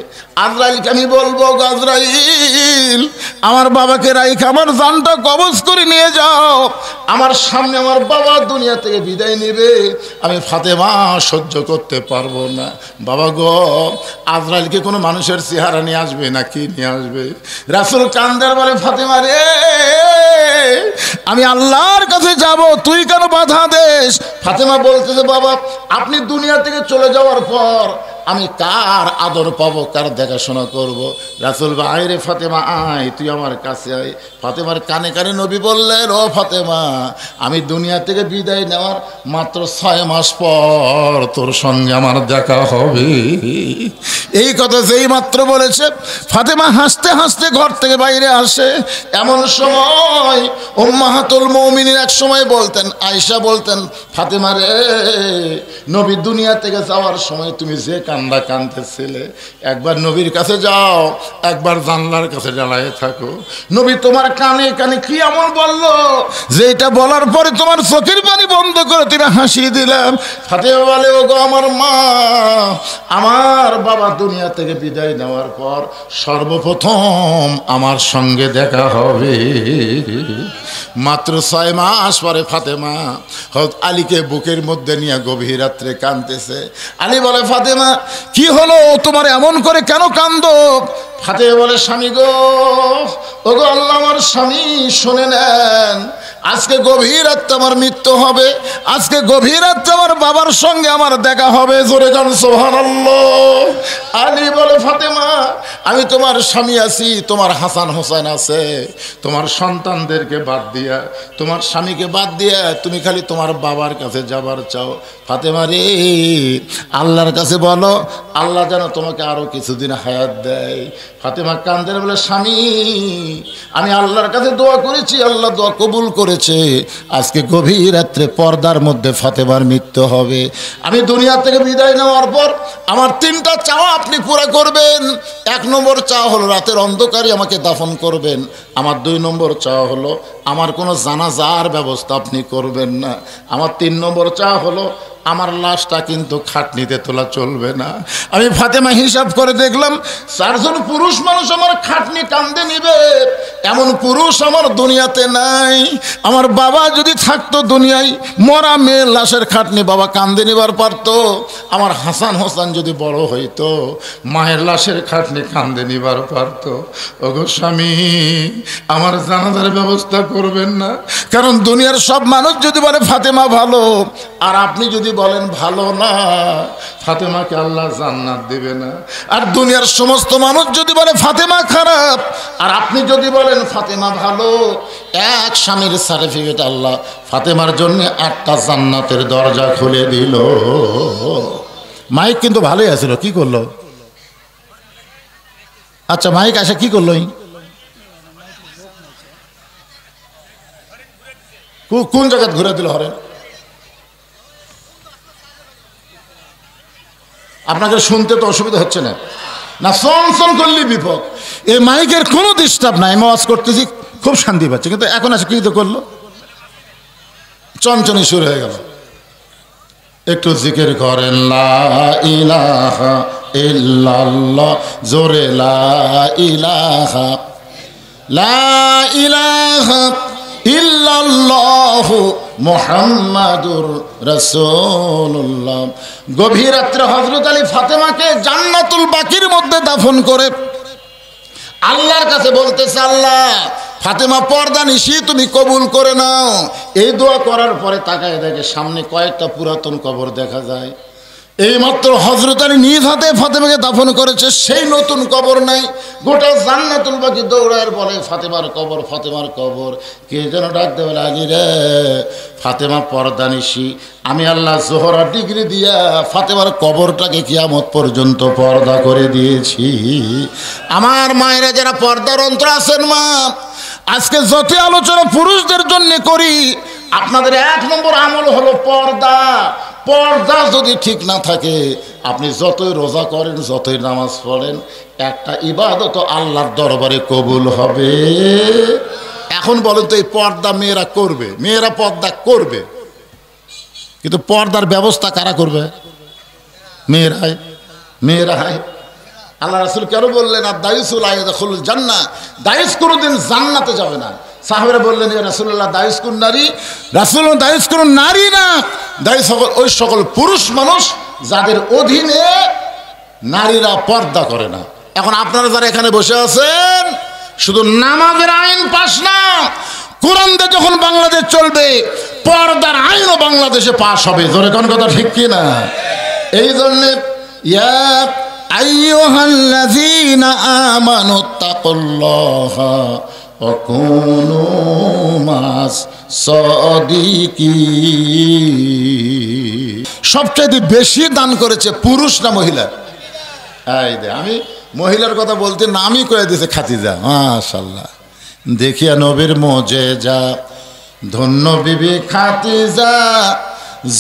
Speaker 1: আজরাইলকে আমি বলবো আজরাইল আমার বাবাকে রাইখে আমার জানটা কবজ করে নিয়ে যাও, আমার সামনে আমার বাবা দুনিয়া থেকে বিদায় নিবে, আমি ফাতেমা সহ্য করতে পারবো না। বাবা গো, আজরাইলকে কোনো মানুষের চেহারা নিয়ে আসবে নাকি নিয়ে আসবে? রাসূল কান্দার বলে ফাতেমা রে, আমি আল্লাহর কাছে যাব, তুই কেন বাধা দেস? ফাতেমা বলতেছে বাবা আপনি দুনিয়া থেকে চলে যাওয়ার পর আমি কার আদর পাবো, কার দেখাশোনা করব? রাসূল ভাই রে ফাতেমা আয়, তুই আমার কাছে আয়। ফাতেমার কানে কানে নবী বললেন ও ফাতেমা, আমি দুনিয়া থেকে বিদায় নেওয়ার মাত্র 6 মাস পর তোর সঙ্গে আমার দেখা হবে। এই কথা যেই মাত্র বলেছে ফাতেমা হাসতে হাসতে ঘর থেকে বাইরে আসে। এমন সময় উম্মাহাতুল মুমিনিন এক সময় বলতেন, আয়েশা বলতেন ফাতেমা রে, নবী দুনিয়া থেকে যাওয়ার সময় তুমি যে কান্না কাঁদতেছিলে, একবার নবীর কাছে যাও, একবার জানলার কাছে দাঁড়ায় থাকো, নবী তোমার কানে কানে কি এমন বললো যে এটা বলার পরে তোমার চোখের পানি বন্ধ করে তুমি হাসি দিলাম। ফাতেমা বলে ওগো আমার মা, আমার বাবা দুনিয়া থেকে বিদায় নেওয়ার পর সর্বপ্রথম আমার সঙ্গে দেখা হবে। মাত্র 6 মাস পরে ফাতেমা হযরত আলীকে বুকের মধ্যে নিয়ে গভীর রাত্রে কাঁদতেছে। আলী বলে ফাতেমা কি হলো, তোমার এমন করে কেন কান্দো? ফাতেমা বলে স্বামী গো, ওগো আল্লাহ আমার স্বামী শুনে নেন, আজকে গভীর রাতে আমার মৃত্যু হবে, আজকে গভীর রাতে আমার বাবার সঙ্গে আমার দেখা হবে। জোরে গান সুবহানাল্লাহ। আলী বলে ফাতেমা আমি তোমার স্বামী আছি, তোমার হাসান হোসেন আছে, তোমার সন্তানদেরকে বাদ দিয়া, তোমার স্বামীকে বাদ দিয়া তুমি খালি তোমার বাবার কাছে যাবার চাও। ফাতেমা রে, আল্লাহর কাছে বলো আল্লাহ যেন তোমাকে আরো কিছুদিন হায়াত দেয়। ফাতেমা কান্দের বলে স্বামী আমি আল্লাহর কাছে দোয়া করেছি, আল্লাহ দোয়া কবুল করেছে, আজকে গভীর রাত্রে পর্দার মধ্যে ফাতেমার মৃত্যু হবে। আমি দুনিয়া থেকে বিদায় নেওয়ার পর আমার 3টা চাওয়া আপনি পুরা করবেন। 1 নম্বর চাওয়া হলো রাতের অন্ধকারে আমাকে দাফন করবেন। আমার 2 নম্বর চাওয়া হলো আমার কোনো জানাজার ব্যবস্থা আপনি করবেন না। আমার 3 নম্বর চাওয়া হলো আমার লাশটা কিন্তু খাটনিতে তোলা চলবে না। আমি ফাতেমা হিসাব করে দেখলাম 4 জন পুরুষ মানুষ আমার খাটনি কান্দে নিবে, এমন পুরুষ আমার দুনিয়াতে নাই। আমার বাবা যদি থাকতো দুনিয়ায়, মরা মেয়ের লাশের খাটনি বাবা কান্দে নিবার পারতো। আমার হাসান হোসেন যদি বড় হইতো, মায়ের লাশের খাটনি কান্দে নিবার পারতো। ওগো স্বামী আমার জানাজার ব্যবস্থা করবেন না, কারণ দুনিয়ার সব মানুষ যদি বলে ফাতেমা ভালো, আর আপনি যদি বলেন ভালো না, ফাতেমাকে আল্লাহ জান্নাত দেবে না। আর দুনিয়ার সমস্ত মানুষ যদি বলে ফাতেমা খারাপ, আর আপনি যদি বলেন ফাতেমা ভালো, এক স্বামীর সার্টিফিকেট আল্লাহ ফাতেমার জন্য 8টা জান্নাতের দরজা খুলে দিল। মাইক কিন্তু ভালোই আছিল, কি করলো? আচ্ছা মাইক আসে কি করলো? কোন জায়গায় ঘুরে দিল? হরেন আপনাকে শুনতে তো অসুবিধা হচ্ছে না? না সন করলেই বিপদ। এই মাইকের কোনো ডিস্টার্ব নাই, আমি ওয়াজ করতেছি খুব শান্তি পাচ্ছি, কিন্তু এখন আসে কি তো করলো, চনচনি শুরু হয়ে গেল। একটু জিকির করেন লা ইলাহা ইল্লাল্লাহ, জোরে লা ইলাহা, লা ইলাহা ইল্লাল্লাহু মুহাম্মাদুর রাসূলুল্লাহ। গভীর রাত্রে হযরত আলী ফাতেমাকে জান্নাতুল বাকির মধ্যে দাফন করে আল্লাহর কাছে বলতেছে, আল্লাহ ফাতেমা পর্দা নিশি তুমি কবুল করে নাও। এই দোয়া করার পরে তাকায় দেখে সামনে কয়েকটা পুরাতন কবর দেখা যায়। এইমাত্র হযরত আলী নিজ হাতে ফাতেমাকে দাফন করেছে, সেই নতুন কবর নাই। গোটা জান্নাতুল বাকি দৌড়ায় বলে ফাতেমার কবর, ফাতেমার কবর। কে যেন ডাকতে বলে, আলী রে, ফাতেমা পর্দানিশী, আমি আল্লাহ জোহরা ডিগ্রি দিয়া ফাতেমার কবরটাকে কিয়ামত পর্যন্ত পর্দা করে দিয়েছি। আমার মায়েরা যারা পর্দার অন্তর আছেন মা, আজকে যত আলোচনা পুরুষদের জন্য করি, আপনাদের 1 নম্বর আমল হলো পর্দা। পর্দা যদি ঠিক না থাকে, আপনি যতই রোজা করেন, যতই নামাজ পড়েন, একটা ইবাদত আল্লাহর দরবারে কবুল হবে। এখন বলেন তো, এই পর্দা মেয়েরা করবে, মেয়েরা পর্দা করবে, কিন্তু পর্দার ব্যবস্থা কারা করবে? মেয়েরাই, মেয়েরাই। আল্লাহ রাসূল কেন বললেন আর দায়ুসুল আয়াদুল জান্নাহ, দায়ুস কোনোদিন জান্নাতে যাবে না। সাহাবারা বললেন, ইয়া রাসূলুল্লাহ, দায়ুস কোন নারী? রাসূল, দায়ুস কোন নারী না, দায়ুস ওই সকল পুরুষ মানুষ যাদের অধীনে নারীরা পর্দা করে না। এখন আপনারা যারা এখানে বসে আছেন, শুধু নামাজের আইন পাস না, কোরআন দিয়ে যখন বাংলাদেশ চলবে, পর্দার আইনও বাংলাদেশে পাস হবে। জোরে কোন কথা ঠিক কি না? এই জন্য ইয়া আইয়ুহাল্লাযীনা আমানুত্তাকুল্লাহা ওয়া কুনু মাস সাদিকিন। সবচেয়ে বেশি দান করেছে পুরুষ না মহিলা? এই দে, আমি মহিলার কথা বলতে নামই করে দিয়েছে খাদিজা। মাশাআল্লাহ, দেখিয়া নবীর মুজিজা, ধন্য বিবি খাদিজা,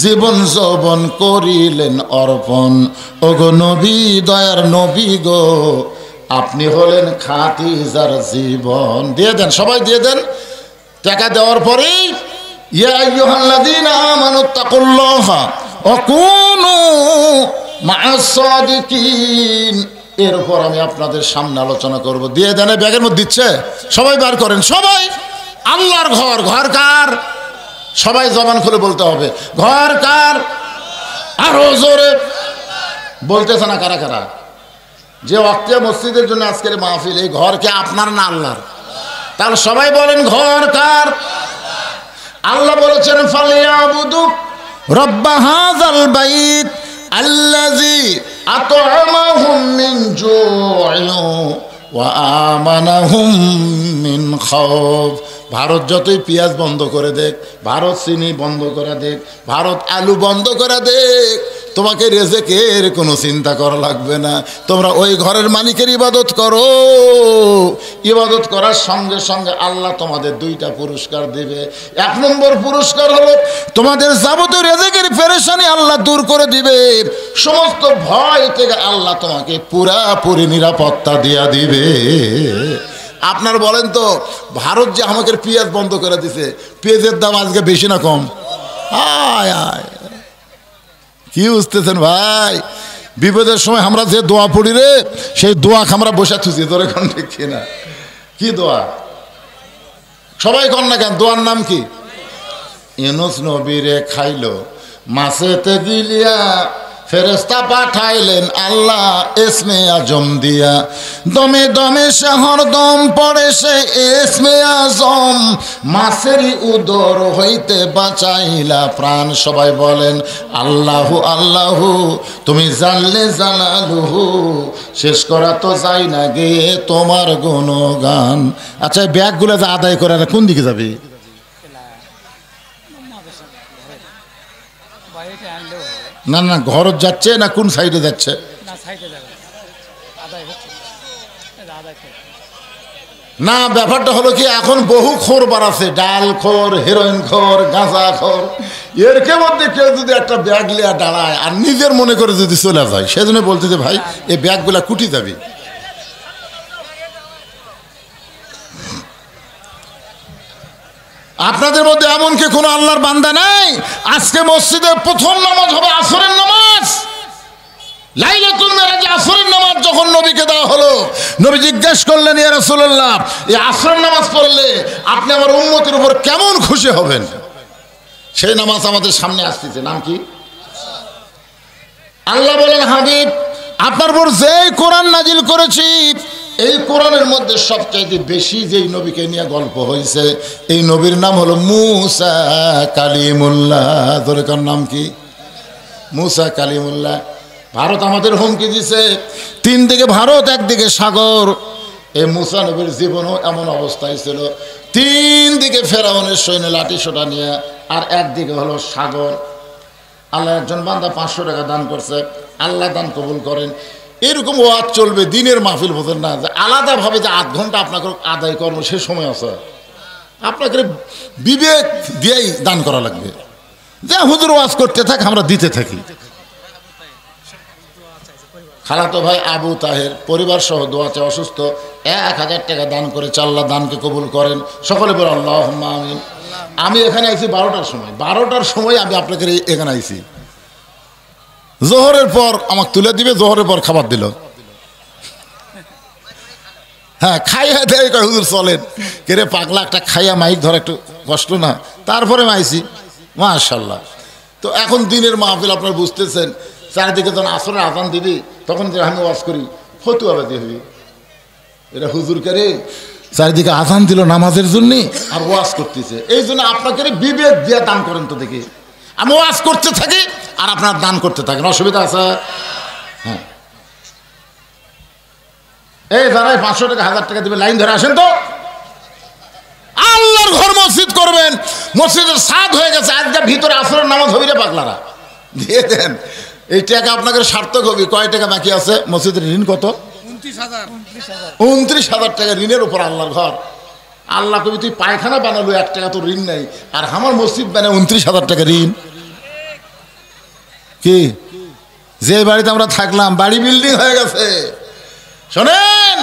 Speaker 1: জীবন যৌবন করিলেন অর্পণ। ওগো নবী, দয়ার নবী গো, আপনি হলেন খাদিজার জীবন। দিয়ে দেন, সবাই দিয়ে দেন। টাকা দেওয়ার পরেই ইয়া আইয়ুহাল্লাযীনা আমানুত্তাকুল্লাহা ওয়া কুনু মা'আস সাদিকিন। এরপর আমি আপনাদের সামনে আলোচনা করব। দিয়ে দেন, ব্যাগের মধ্যে দিচ্ছে, সবাই বার করেন। সবাই, আল্লাহর ঘর, ঘর কার? সবাই জবান খুলে বলতে হবে, ঘর কার? আরো জোরে বলতেছে না কারা কারা? যে ওয়াক্তিয়া মসজিদের জন্য আজকের মাহফিল, এই ঘর কি আপনার না আল্লাহর? তাহলে সবাই বলেন, ঘর কার? আল্লাহ বলেছেন, ফালিয়াবুদু রাব্বা হাযাল বাইত আল্লাযী আত'আমাহুম মিন জু'ইন ওয়া আমানাহুম মিন খাউফ। ভারত যতই পেঁয়াজ বন্ধ করে দেখ, ভারত চিনি বন্ধ করে দেখ, ভারত আলু বন্ধ করে দেখ, তোমাকে রেজেকের কোনো চিন্তা করা লাগবে না। তোমরা ওই ঘরের মালিকের ইবাদত করো। ইবাদত করার সঙ্গে সঙ্গে আল্লাহ তোমাদের 2টা পুরস্কার দেবে। 1 নম্বর পুরস্কার হলো তোমাদের যাবতীয় রেজেকের পেরেশানি আল্লাহ দূর করে দিবে। সমস্ত ভয় থেকে আল্লাহ তোমাকে পুরাপুরি নিরাপত্তা দিয়া দিবে। আপনার বলেন তো, ভারত যে আমাকে পেঁয়াজ বন্ধ করে দিছে, পেঁয়াজের দাম আজকে বেশি না কম? আয় আয়, কি বুঝতেছেন ভাই? বিপদের সময় আমরা যে দোয়া পড়ি রে, সেই দোয়া আমরা বসে থুছি। তোর এখন ঠিক না? কি দোয়া? সবাই কর না কেন? দোয়ার নাম কি? ইউনূস নবীরে খাইলো মাছেতে গিলিয়া, ফেরেশতা পাঠাইলেন আল্লাহ ইসমে আজম দিয়া। দমে দমে শহর দম পড়ে সে ইসমে আজম, মাছেরই উদর হইতে বাঁচাইলা প্রাণ। সবাই বলেন, আল্লাহু আল্লাহু, তুমি জানলে জালালুহু, শেষ করা তো যাই না গে তোমার গুণগান। আচ্ছা, ব্যাগগুলো যে আদায় করে কোন দিকে যাবে? না না, ঘর যাচ্ছে না কোন সাইডে যাচ্ছে? না, ব্যাপারটা হলো কি, এখন বহু খোর বাড়াচ্ছে, ডাল খোর, হেরোইন খোর, গাঁজা খোর। এর মধ্যে কেউ যদি একটা ব্যাগ লিয়া দাঁড়ায় আর নিজের মনে করে যদি চলে যায়, সেজন্য বলতে যে ভাই, এই ব্যাগগুলা কুটি যাবি। আপনাদের মধ্যে এমন কি কোনো আল্লাহর বান্দা নাই? আজকে মসজিদে প্রথম নামাজ হবে আসরের নামাজ। লাইলাতুল মিরাজ আসরের নামাজ যখন নবীকে দেওয়া হলো, নবী জিজ্ঞেস করলেন, ইয়া রাসূলুল্লাহ, এই আসরের নামাজ পড়লে আপনি আমার উম্মতের উপর কেমন খুশি হবেন? সেই নামাজ আমাদের সামনে আসতেছে, নাম কি? আল্লাহ বলেন, হাবিব, আপনার উপর যেই কোরআন নাজিল করেছি, এই কোরআনের মধ্যে সবচাইতে বেশি যেই নবীকে নিয়ে গল্প হয়েছে, এই নবীর নাম হলো মুসা কালিমুল্লাহ। তোর নাম কি? মুসা কালিমুল্লাহ। ভারত আমাদের হুমকি দিছে, 3 দিকে ভারত, একদিকে সাগর। এই মুসা নবীর জীবনও এমন অবস্থায় ছিল, 3 দিকে ফেরাউনের সৈন্য লাঠি সোটা নিয়ে, আর একদিকে হলো সাগর। আল্লাহ একজন বান্দা 500 টাকা দান করছে, আল্লাহ দান কবুল করেন। এরকম ওয়াজ চলবে, দিনের মাহফিল বোঝেন না যে আলাদাভাবে যে 8 ঘন্টা আপনাকে আদায় করবো সে সময় আছে। আপনাকে বিবেক দিয়েই দান করা লাগবে, যে হুজুর ওয়াজ করতে থাক, আমরা দিতে থাকি। খালাতো ভাই আবু তাহের পরিবার সহ দোয়া চায়, অসুস্থ, 1000 টাকা দান করেছে, আল্লাহ দানকে কবুল করেন। সকলে বলে আল্লাহুম্মা আমিন। আমি এখানে আইছি 12টার সময়, 12টার সময় আমি আপনাকে এখানে আইছি। জোহরের পর আমাকে তুলে দিবে, জোহরের পর খাবার দিল। হ্যাঁ, খাইয়া দেয়, হুজুর চলেন কেরে পাগলা, একটা খাইয়া মাইক ধরা একটু কষ্ট না, তারপরে মাইছি মাশাআল্লাহ। তো এখন দিনের মাহফিল আপনারা বুঝতেছেন, চারিদিকে যখন আসরের আজান দিবি তখন যে আমি ওয়াজ করি ফতুয়াবাদি হবি, এটা হুজুর করে চারিদিকে আজান দিল নামাজের জন্য আর ওয়াজ করতেছে। এই জন্য আপনাকে বিবেক দিয়ে দান করেন তো দেখি। আমি ওয়াজ করতে থাকি আর আপনার দান করতে থাকেন, অসুবিধা আছে? হ্যাঁ, এই যারা 500 টাকা 1000 টাকা দিবে লাইন ধরে আসেন তো। আল্লাহর ঘর মসজিদ করবেন, মসজিদের ছাদ হয়ে গেছে, আজকে ভিতরে আসরের নামাজ হবে রে পাগলারা, দিয়ে দেন। এই টাকা আপনাদের সার্থক হবে। কয় টাকা বাকি আছে? মসজিদের ঋণ কত? 29,000 টাকা ঋণের উপর আল্লাহর ঘর। আল্লাহ কবি তুই পায়খানা বানালো, 1 টাকা তোর ঋণ নাই, আর আমার মসজিদ বানায় 29,000 টাকা ঋণ। কি যে বাড়িতে আমরা থাকলাম বাড়ি বিল্ডিং হয়ে গেছে। শোনেন,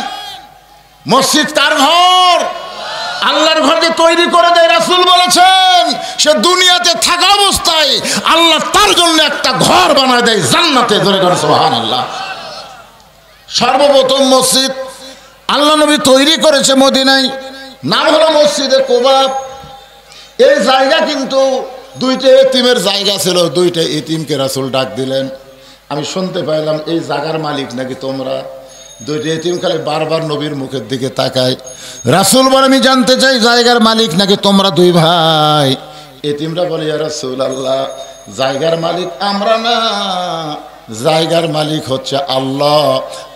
Speaker 1: মসজিদ কার ঘর? আল্লাহর ঘর যে তৈরি করে দেয়, রাসূল বলেছেন সে দুনিয়াতে থাকা অবস্থায় আল্লাহ তার জন্য একটা ঘর বানায় দেয় জান্নাতে। ধরে ধরে সুবহানাল্লাহ। সর্বপ্রথম মসজিদ আল্লাহ নবী তৈরি করেছে মদিনায়, নাম হলো মসজিদে কুবা। এই জায়গা কিন্তু 2টা এতিমের জায়গা ছিল, 2টা এতিমকে রাসূল ডাক দিলেন। আমি শুনতে পাইলাম এই জায়গার মালিক নাকি তোমরা। 2টা এতিম খালি বারবার নবীর মুখের দিকে তাকায়। রাসূল বলে আমি জানতে চাই জায়গার মালিক নাকি তোমরা 2 ভাই? এতিমরা বলে ইয়া রাসূলুল্লাহ, জায়গার মালিক আমরা না, জায়গার মালিক হচ্ছে আল্লাহ,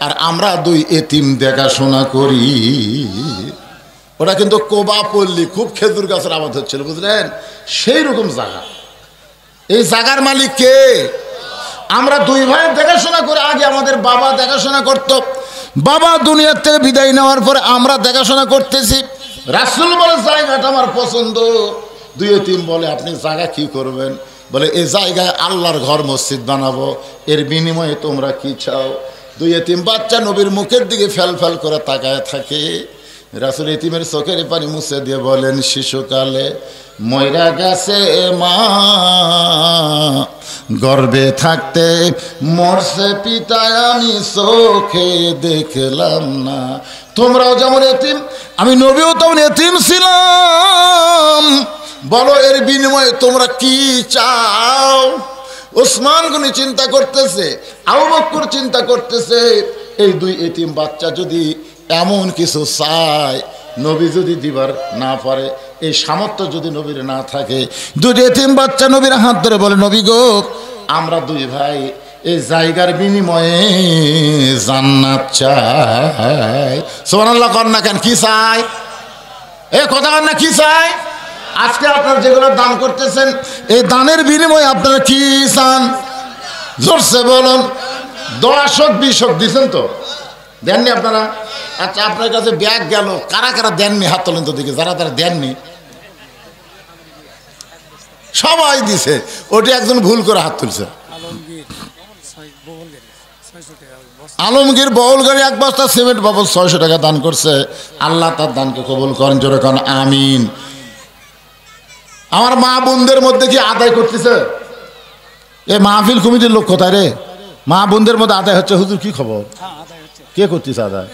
Speaker 1: আর আমরা 2 এতিম দেখাশোনা করি। ওটা কিন্তু কোবা পল্লী, খুব খেজুর গাছের আবাদ হচ্ছিল, বুঝলেন? সেই রকম জায়গা। এই জায়গার মালিক কে? আমরা 2 ভাই দেখাশোনা করে। আগে আমাদের বাবা দেখাশোনা করত, বাবা দুনিয়ার থেকে বিদায় নেওয়ার পরে আমরা দেখাশোনা করতেছি। রাসূল বলে জায়গাটা আমার পছন্দ। 2 এতিম বলে আপনি জায়গা কি করবেন? বলে এই জায়গায় আল্লাহর ঘর মসজিদ বানাবো, এর বিনিময়ে তোমরা কি চাও? 2 এতিম বাচ্চা নবীর মুখের দিকে ফেল ফেল করে তাকায় থাকে। রাসূল এতিমের চোখের পানি মুছে দিয়ে বলেন, শিশুকালে ময়রা গেছে মা, গর্ভে থাকতে মরছে পিতা, আমি চোখে দেখলাম না। তোমরাও যেমন এতিম, আমি নবীও তেমন এতিম ছিলাম। বলো এর বিনিময়ে তোমরা কি চাও? ওসমান গনি চিন্তা করতেছে, আবু বকর চিন্তা করতেছে, এই 2 এতিম বাচ্চা যদি এমন কিছু চায়, নবী যদি দিবার না পারে, এই সামর্থ্য যদি নবীর না থাকে, 2 এতিম বাচ্চা নবীর হাত ধরে বলে, নবী গো, আমরা 2 ভাই এই জায়গার বিনিময়ে জান্নাত চাই। সুবহানাল্লাহ কর না কেন? কি চাই? এ কথা কর না, কি চাই? আজকে আপনারা যেগুলো দান করতেছেন, এই দানের বিনিময়ে আপনারা কি চান? জোরসে বলুন। 10 হোক 20 হোক দিচ্ছেন তো? দেননি আপনারা? আচ্ছা, আপনার কাছে ব্যাগ গেল, কারা কারা দেননি হাত তোলেন তো দেখি। যারা তারা দেননি সবাই দিছে, ওটি একজন ভুল করে হাত তুলছে। আলমগীর বউল গাড়ি 1 বস্তা সিমেন্ট বাবদ 600 টাকা দান করছে। আল্লাহ তার দানকে কবুল করেন, জোরে করেন আমিন। আমার মা বোনদের মধ্যে কি আদায় করতেছে? এ মাহফিল কমিটির লোক কোথায় রে? মা বোনদের মধ্যে আদায় হচ্ছে? হুজুর কি খবর? কে করতেছে আদায়?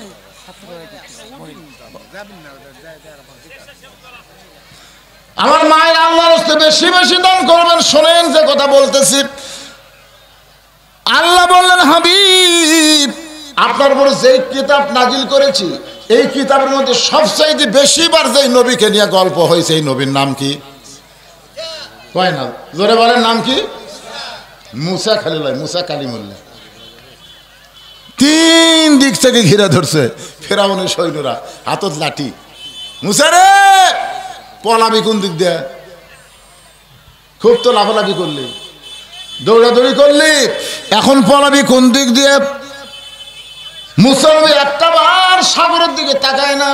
Speaker 1: আমার মায়ের আল্লাহর রাস্তে বেশি বেশি দান করবেন। শোনেন যে কথা বলতেছি, আল্লাহ বললেন, হাবিব আপনার উপর যেই কিতাব নাজিল করেছি, এই কিতাবের মধ্যে সবচাইতে বেশিবার যেই নবীকে নিয়ে গল্প হয়েছে, এই নবীর নাম কি? কয় না, জোরে বলেন নাম কি? মুসা খালিল, মুসা কালিমুল্লাহ। 3 দিক থেকে ঘিরে ধরছে ফেরাউনের সৈন্যরা, হাতত লাঠি। মুসা রে পলাবি কোন দিক দিয়ে? খুব তো লাফালাফি করলি, দৌড়াদৌড়ি করলি, এখন পলাবি কোন দিক দিয়ে? মুসা নবী একটা বার সাগরের দিকে তাকায় না।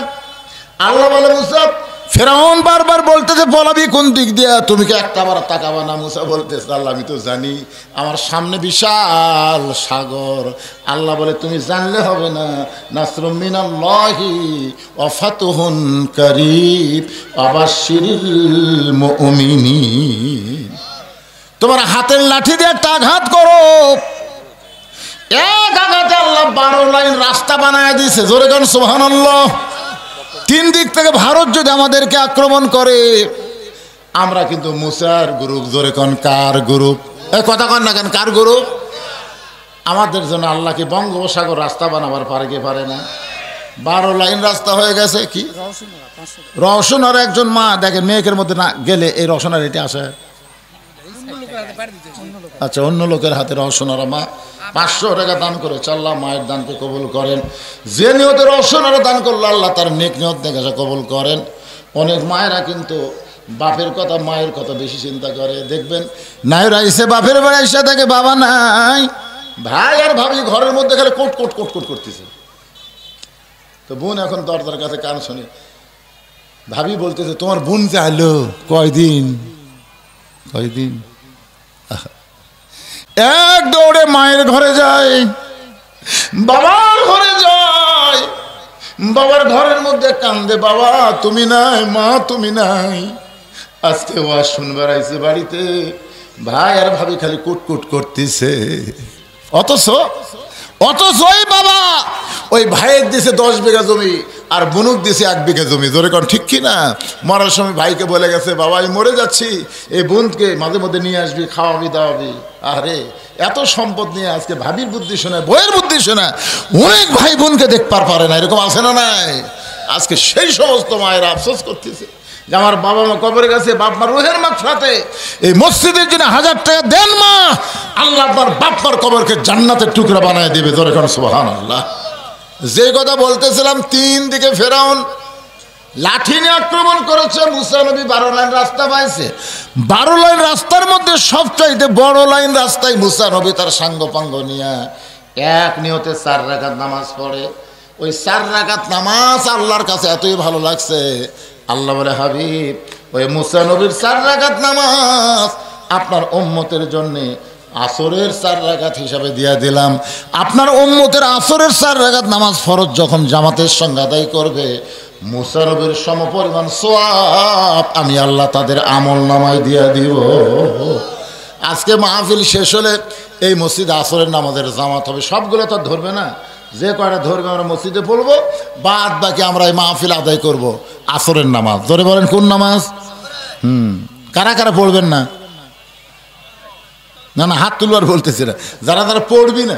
Speaker 1: আল্লাহ বলে মুসা, ফেরাউন বারবার বলতেছে পলাবি কোন দিক দিয়ে, তুমি কি একটা বার তাকাবা না? মুসা বলতেছে আল্লাহ আমি তো জানি আমার সামনে বিশাল সাগর। আল্লাহ বলে তুমি জানলে হবে না, নাসরুম মিনাল্লাহি ওয়া ফাতহুন কারীব ওয়া বাশশিরিল মুমিনিন। তোমার হাতের লাঠি দিয়ে একটা আঘাত করো, এক আঘাতে আল্লাহ 12 লাইন রাস্তা বানায় দিয়েছে। জোরে গান সুবহানাল্লাহ। 3 দিক থেকে ভারত যদি আমাদেরকে আক্রমণ করে, আমরা কিন্তু মুসার গ্রুপ। জোরে কোন কার গ্রুপ? কথা কন না কেন, কার গ্রুপ? আমাদের জন্য আল্লাহ কি বঙ্গোপসাগর রাস্তা বানাবার পারে কি পারে না? 12 লাইন রাস্তা হয়ে গেছে। কি রওশনার একজন মা দেখে মেয়েকের মধ্যে না গেলে এই রওশনার এটি আসে। আচ্ছা, অন্য লোকের হাতে রওশনারা মা 500 টাকা দান করে, আল্লাহ মায়ের দানকে কবুল করেন। যে নিয়তে রওশনারা দান করলো আল্লাহ তার নেক নিয়ত দেখে কবুল করেন। অনেক মায়েরা কিন্তু বাপের কথা মায়ের কথা বেশি চিন্তা করে। দেখবেন নাইরা এসে বাপের বাড়ি এসে দেখে বাবা নাই, ভাই আর ভাবি ঘরের মধ্যে খেলে কোট কোট কোট কোট করতেছে। তো বোন এখন দরজার কাছে কান শুনে, ভাবি বলতেছে তোমার বোন যে আলো কয়দিন? এক দৌড়ে মায়ের ঘরে যায়, বাবার ঘরে যায়, বাবার ঘরের মধ্যে কান্দে, বাবা তুমি নাই, মা তুমি নাই। আজকে ওয়াজ শুনবার আইছে বাড়িতে, ভাই আর ভাবি খালি কুটকুট করতেছে। অথচ ওই বাবা ওই ভাইয়ের দিছে 10 বিঘা জমি আর বোনক দিছে 1 বিঘা জমি। জোরে কোন ঠিক কি না? মরার সময় ভাইকে বলে গেছে বাবা আমি মরে যাচ্ছি, এই বোনকে মাঝে মধ্যে নিয়ে আসবি, খাওয়াবি দাওয়াবি। আরে এত সম্পদ নিয়ে আজকে ভাবির বুদ্ধি শোনা, বইয়ের বুদ্ধি শোনা, অনেক ভাই বোনকে দেখবার পারে না। এরকম আছে না নাই? আজকে সেই সমস্ত মায়েরা আফসোস করতেছে যে আমার বাবা মা কবরে গেছে, বাপ মা রুহের মাগফিরাতে এই মসজিদের জন্য 1000 টাকা দেন মা, আল্লাহ আপনার বাপ মার কবরকে জান্নাতের টুকরা বানায় দেবে। জোরে কোন সুবহানাল্লাহ। যে কথা বলতেছিলাম, 3 দিকে ফেরাউন লাঠি নিয়ে আক্রমণ করেছে। মুসা নবী 12 লাইন রাস্তা পাইছে। 12 লাইন রাস্তার মধ্যে সবচাইতে বড় লাইন রাস্তায় মুসা নবী তার সাঙ্গ পাঙ্গ নিয়ে এক নিয়তে 4 রাকাত নামাজ পড়ে। ওই 4 রাকাত নামাজ আল্লাহর কাছে এতই ভালো লাগছে, আল্লাহ বলে হাবিব ওই মুসা নবীর 4 রাকাত নামাজ আপনার উম্মতের জন্যে আসরের 4 রাকাত হিসাবে দিয়ে দিলাম। আপনার উম্মতের আসরের 4 রাকাত নামাজ ফরজ যখন জামাতের সঙ্গে আদায় করবে, মুসা নবীর সমপরিমাণ সওয়াব আমি আল্লাহ তাদের আমল নামায় দিয়ে দিব। আজকে মাহফিল শেষ হলে এই মসজিদ আসরের নামাজের জামাত হবে। সবগুলো তো ধরবে না, যে কয়টা ধরবে আমরা মসজিদে পড়বো, বাদ বাকি আমরা এই মাহফিল আদায় করব আসরের নামাজ। ধরে বলেন কোন নামাজ? কারা কারা পড়বেন না? না না হাত তুলবার বলতেছি না, যারা যারা পড়বি না।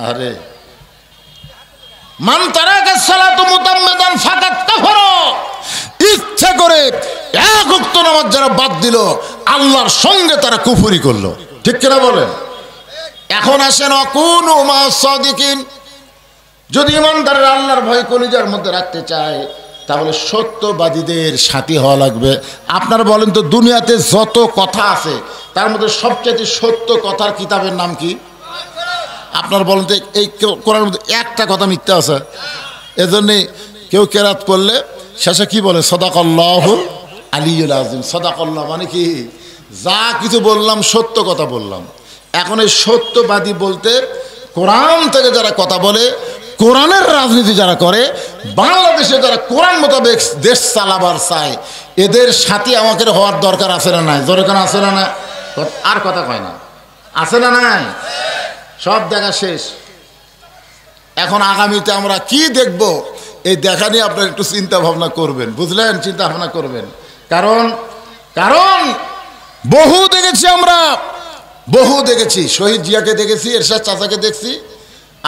Speaker 1: আরে মান তারাকা সালাতু মুতাম্মিদান ফাকাত কাফারা, ইচ্ছা করে 1 ওয়াক্ত নামাজ যারা বাদ দিল আল্লাহর সঙ্গে তারা কুফরি করলো। ঠিক কিনা বলেন? এখন আসেন অকুনু মা সাদিকিন। যদি ইমানদাররা আল্লাহর ভয় কলিজার মধ্যে রাখতে চায় তাহলে সত্যবাদীদের সাথী হওয়া লাগবে। আপনারা বলেন তো দুনিয়াতে যত কথা আছে তার মধ্যে সবচেয়ে সত্য কথার কিতাবের নাম কি? আপনারা বলেন তো এই কোরআনের মধ্যে একটা কথা মিথ্যা আছে? এজন্যে কেউ কেরাত করলে শেষে কি বলে? সাদাকাল্লাহু আলিয়্যুল আযীম। সাদাকাল্লাহ মানে কি? যা কিছু বললাম সত্য কথা বললাম। এখন এই সত্যবাদী বলতে কোরআন থেকে যারা কথা বলে, কোরআনের রাজনীতি যারা করে, বাংলাদেশে যারা কোরআন মোতাবেক দেশ চালাবার চায়, এদের সাথে আমাকে হওয়ার দরকার আছে না নাই? জোরে কেন আছে না? না আর কথা কয় না, আছে না নাই? সব দেখা শেষ। এখন আগামীতে আমরা কি দেখব এই দেখা নিয়ে আপনারা একটু চিন্তা ভাবনা করবেন, বুঝলেন? চিন্তা ভাবনা করবেন। কারণ বহু দেখেছি আমরা, বহু দেখেছি। শহীদ জিয়াকে দেখেছি, এরশাদ চাচাকে দেখছি,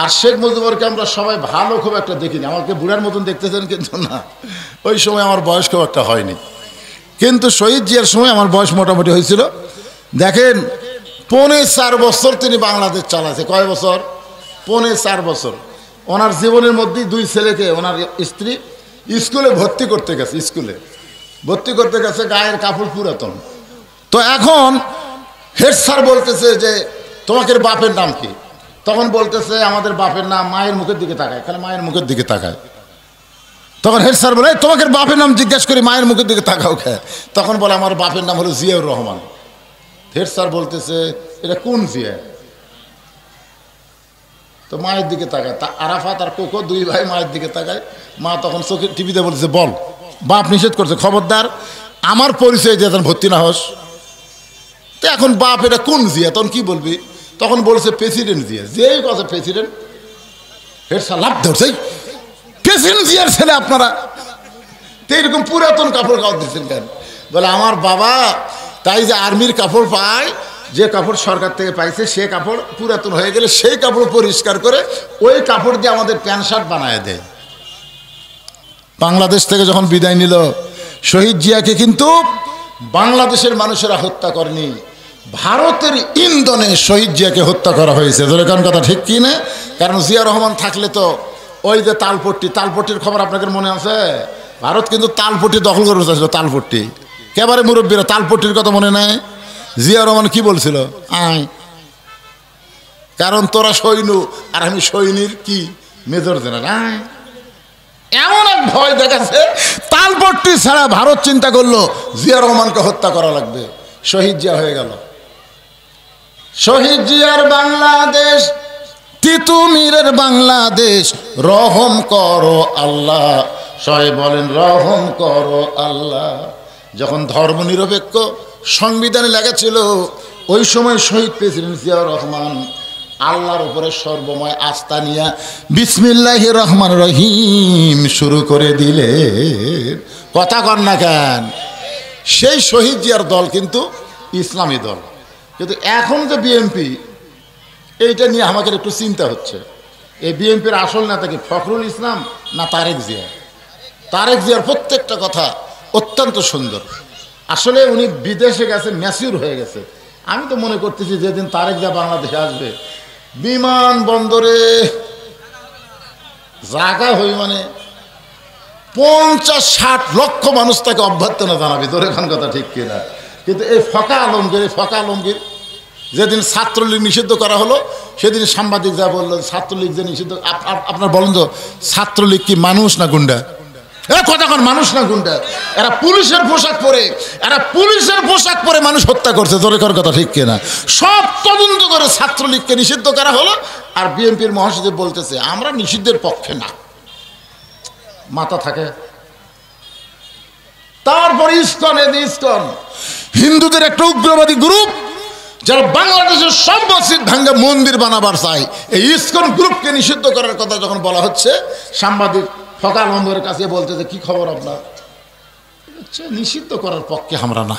Speaker 1: আর শেখ মুজিবুরকে আমরা সবাই ভালো খুব একটা দেখিনি। আমাকে বুড়ার মতন দেখতেছেন কিন্তু না, ওই সময় আমার বয়স খুব একটা হয়নি। কিন্তু শহীদ জিয়ার সময় আমার বয়স মোটামুটি হয়েছিল। দেখেন 4.5 বছর তিনি বাংলাদেশ চালাচ্ছে। কয় বছর? 4.5 বছর। ওনার জীবনের মধ্যেই 2 ছেলেকে ওনার স্ত্রী স্কুলে ভর্তি করতে গেছে, স্কুলে ভর্তি করতে গেছে, গায়ের কাপড় পুরাতন। তো এখন হেড স্যার বলতেছে যে তোমাদের বাপের নাম কি? তখন বলতেছে আমাদের বাপের নাম, মায়ের মুখের দিকে তাকায়, খালি মায়ের মুখের দিকে তাকায়। তখন হেড স্যার বলে তোমাদের বাপের নাম জিজ্ঞাসা করি, মায়ের মুখের দিকে তাকাও খায়। তখন বলে আমার বাপের নাম হলো জিয়াউর রহমান। হেড স্যার বলতেছে এটা কোন জিয়া? তো মায়ের দিকে তাকায়, আরাফাত আর কোকো 2 ভাই মায়ের দিকে তাকায়। মা তখন চোখে টিভিতে বলতেছে বল, বাপ নিষেধ করছে, খবরদার আমার পরিচয় দিয়ে ভর্তি না হস। তো এখন বাপ এটা কোন জিয়া? তখন কি বলবি? তখন বলছে প্রেসিডেন্ট জিয়া। যেই কথা প্রেসিডেন্ট, হেড স্যার লাভ ধরছে, প্রেসিডেন্ট জিয়ার ছেলে আপনারা তো এরকম পুরাতন কাপড় খাওয়া দিচ্ছেন কেন? বলে আমার বাবা তাই যে আর্মির কাপড় পায়, যে কাপড় সরকার থেকে পাইছে সে কাপড় পুরাতন হয়ে গেলে সেই কাপড় পরিষ্কার করে ওই কাপড় দিয়ে আমাদের প্যান্ট শার্ট বানায় দেয়। বাংলাদেশ থেকে যখন বিদায় নিল, শহীদ জিয়াকে কিন্তু বাংলাদেশের মানুষেরা হত্যা করেনি, ভারতের ইন্ধনে শহীদ জিয়াকে হত্যা করা হয়েছে। ধরে কোন কথা ঠিক কি না? কারণ জিয়া রহমান থাকলে তো ওই যে তালপট্টির খবর আপনাদের মনে আছে? ভারত কিন্তু তালপট্টি দখল করে বসেছিল। তালপট্টি কেবারে মুরব্বীরা তালপট্টির কথা মনে নাই? জিয়া রহমান কি বলছিল? আয়, কারণ তোরা সৈন্য আর আমি সৈনির কি মেজর জেনারেল। আয়, এমন এক ভয় দেখাচ্ছে, তালপট্টি ছাড়া ভারত চিন্তা করলো জিয়া রহমানকে হত্যা করা লাগবে। শহীদ জিয়া হয়ে গেল। শহীদ জিয়ার বাংলাদেশ, তিতুমিরের বাংলাদেশ, রহম করো আল্লাহ। সবাই বলেন রহম করো আল্লাহ। যখন ধর্মনিরপেক্ষ সংবিধানে লেগেছিল, ওই সময় শহীদ প্রেসিডেন্ট জিয়াউর রহমান আল্লাহর উপরে সর্বময় আস্থা নিয়ে বিসমিল্লাহির রহমানির রহিম শুরু করে দিলেন। কথা কন না কেন? সেই শহীদ জিয়ার দল কিন্তু ইসলামী দল। কিন্তু এখন যে বিএনপি, এইটা নিয়ে আমাকে একটু চিন্তা হচ্ছে। এই বিএনপির আসল নেতা কি ফখরুল ইসলাম না তারেক জিয়া? তারেক জিয়ার প্রত্যেকটা কথা অত্যন্ত সুন্দর। আসলে উনি বিদেশে গেছে, ম্যাচিউর হয়ে গেছে। আমি তো মনে করতেছি যেদিন তারেক জিয়া বাংলাদেশে আসবে, বিমানবন্দরে জায়গা হই মানে 50-60 লক্ষ মানুষ তাকে অভ্যর্থনা জানাবে। তোর এখন কথা ঠিক কিনা? কিন্তু এই ফকা আলমগীর যেদিন ছাত্রলীগ নিষিদ্ধ করা হলো, সেদিন সাংবাদিক যা বললো ছাত্রলীগ যে নিষিদ্ধ, আপনার বলেন তো ছাত্রলীগ কি মানুষ না গুন্ডা? কতক্ষণ মানুষ না গুন্ডা? এরা পুলিশের পোশাক পরে মানুষ হত্যা করছে। জোরে কর কথা ঠিক কিনা? সব তদন্ত করে ছাত্রলীগকে নিষিদ্ধ করা হলো, আর বিএনপির মহাসচিব বলতেছে আমরা নিষিদ্ধের পক্ষে না। মাথা থাকে। তারপর ইসকন হিন্দুদের একটা উগ্রবাদী গ্রুপ, যারা বাংলাদেশের সব মসজিদ ভাঙ্গা মন্দির বানাবার চায়। এই ইসকন গ্রুপকে নিষিদ্ধ করার কথা যখন বলা হচ্ছে, সাংবাদিক ফকাল বন্ধুর কাছে বলতেছে কি খবর আপনার? নিষিদ্ধ করার পক্ষে আমরা না,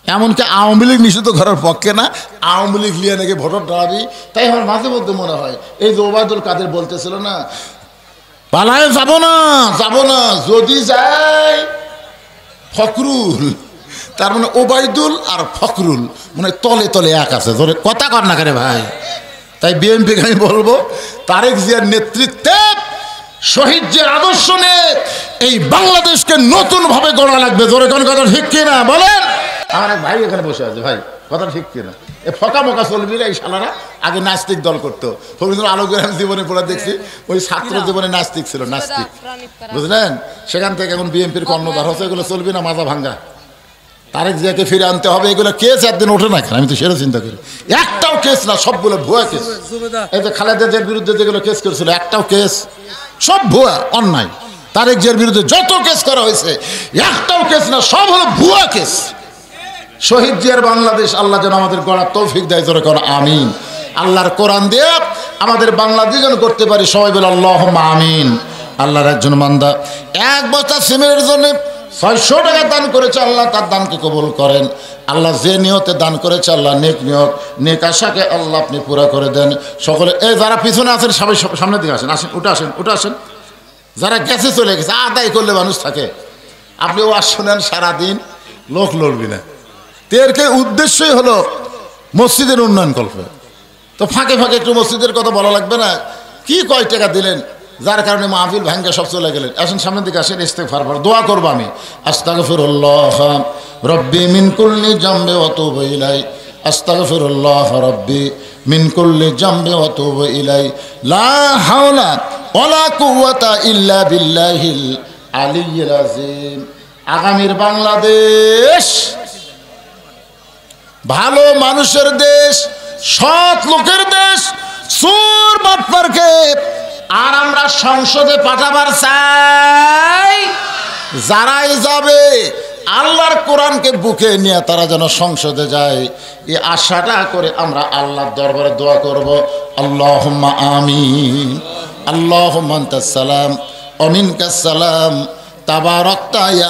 Speaker 1: এমনকি আওয়ামী লীগ নিষিদ্ধ করার পক্ষে না, আওয়ামী লীগ লিয়ে নাকি ভোটার দাঁড়াবি। তাই আমার মাঝে মধ্যে মনে হয় এই যে ওবায়দুল কাদের বলতেছিল না, পালায় যাব না, যদি যায় ফখরুল, তার মানে ওবায়দুল আর ফখরুল মানে তলে তলে এক আছে। ধরে কথা কর না কেন ভাই? তাই বিএনপিকে আমি বলবো তারেক জিয়ার নেতৃত্বে শহীদ জিয়ার আদর্শ নিয়ে এই বাংলাদেশকে নতুন ভাবে গড়া লাগবে। জোরে কোন কথা ঠিক কিনা বলেন? আমার এক ভাই এখানে বসে আছে, ভাই কথা ঠিক কিনা? এ ফকা মোকা চলবি না। এই শালারা আগে নাস্তিক দল করতো। ফখরুল আলমগীর আমি জীবনে পড়া দেখছি, ওই ছাত্র জীবনে নাস্তিক ছিল, নাস্তিক, বুঝলেন? সেখান থেকে এখন বিএনপির কর্ণধার হচ্ছে। এগুলো চলবি না, মাজা ভাঙ্গা। তারেক জিয়াকে ফিরে আনতে হবে। এগুলো কেস একদিন ওঠে না, আমি তো সেটা চিন্তা করি। একটাও কেস না, সবগুলো ভুয়া কেস। এই যে খালেদা জিয়ার বিরুদ্ধে যেগুলো কেস করেছিল, একটাও কেস, সব ভুয়া, অন্যায়। তারেক জিয়ার বিরুদ্ধে যত কেস করা হয়েছে একটাও কেস না, সব হলো ভুয়া কেস। শহীদ জিয়ার বাংলাদেশ আল্লাহ যেন আমাদের গড়ার তৌফিক দেয়। জোরে কোন আমিন। আল্লাহর কোরআন দিয়ে আমাদের বাংলাদেশ যেন করতে পারি। সবাই বলে আল্লাহুম্মা আমিন। আল্লাহর একজন বান্দা 1 বস্তা সিমেন্টের জন্য 600 টাকা দান করেছে। আল্লাহ তার দানকে কবুল করেন। আল্লাহ যে নিয়তে দান করেছে, আল্লাহ নেক নিয়ত, নেক আশাকে আল্লাহ আপনি পুরা করে দেন। সকলে এই যারা পিছনে আছেন সবাই সামনের দিকে আসেন, উঠে আসেন। যারা গেছে চলে গেছে, আদায় করলে মানুষ থাকে। আপনি ওয়াজ শোনেন সারাদিন, লোক লড়বি না। এর উদ্দেশ্যই হলো মসজিদের উন্নয়ন কল্পে। তো ফাঁকে ফাঁকে একটু মসজিদের কথা বলা লাগবে না? কি কয় টাকা দিলেন যার কারণে মাহফিল ভাঙ্গে সব চলে গেলেন? আসেন সামনের দিকে আসেন, ইস্তেগফার দোয়া করবো আমি। আস্তাগফিরুল্লাহ রব্বি মিন কুল্লি জামবি ওয়া তুবু ইলাই, আস্তাগফিরুল্লাহ রব্বি মিন কুল্লি জামবি ওয়া তুবু ইলাই, লা হাওলা ওয়ালা কুওয়াতা ইল্লা বিল্লাহিল আলিয়্যিল আযীম। আগামীর বাংলাদেশ ভালো মানুষের দেশ, সৎ লোকের দেশ, সুর বাটপারকে আর আমরা সংসদে পাঠাবার চাই। যারাই যাবে আল্লাহর কোরআনকে বুকে নিয়ে তারা যেন সংসদে যায়, এই আশাটা করে আমরা আল্লাহর দরবারে দোয়া করব। আল্লাহুম্মা আমিন। আল্লাহুম্মা আনতাস সালাম ওয়া মিনকাস সালাম, তাবারাকতা ইয়া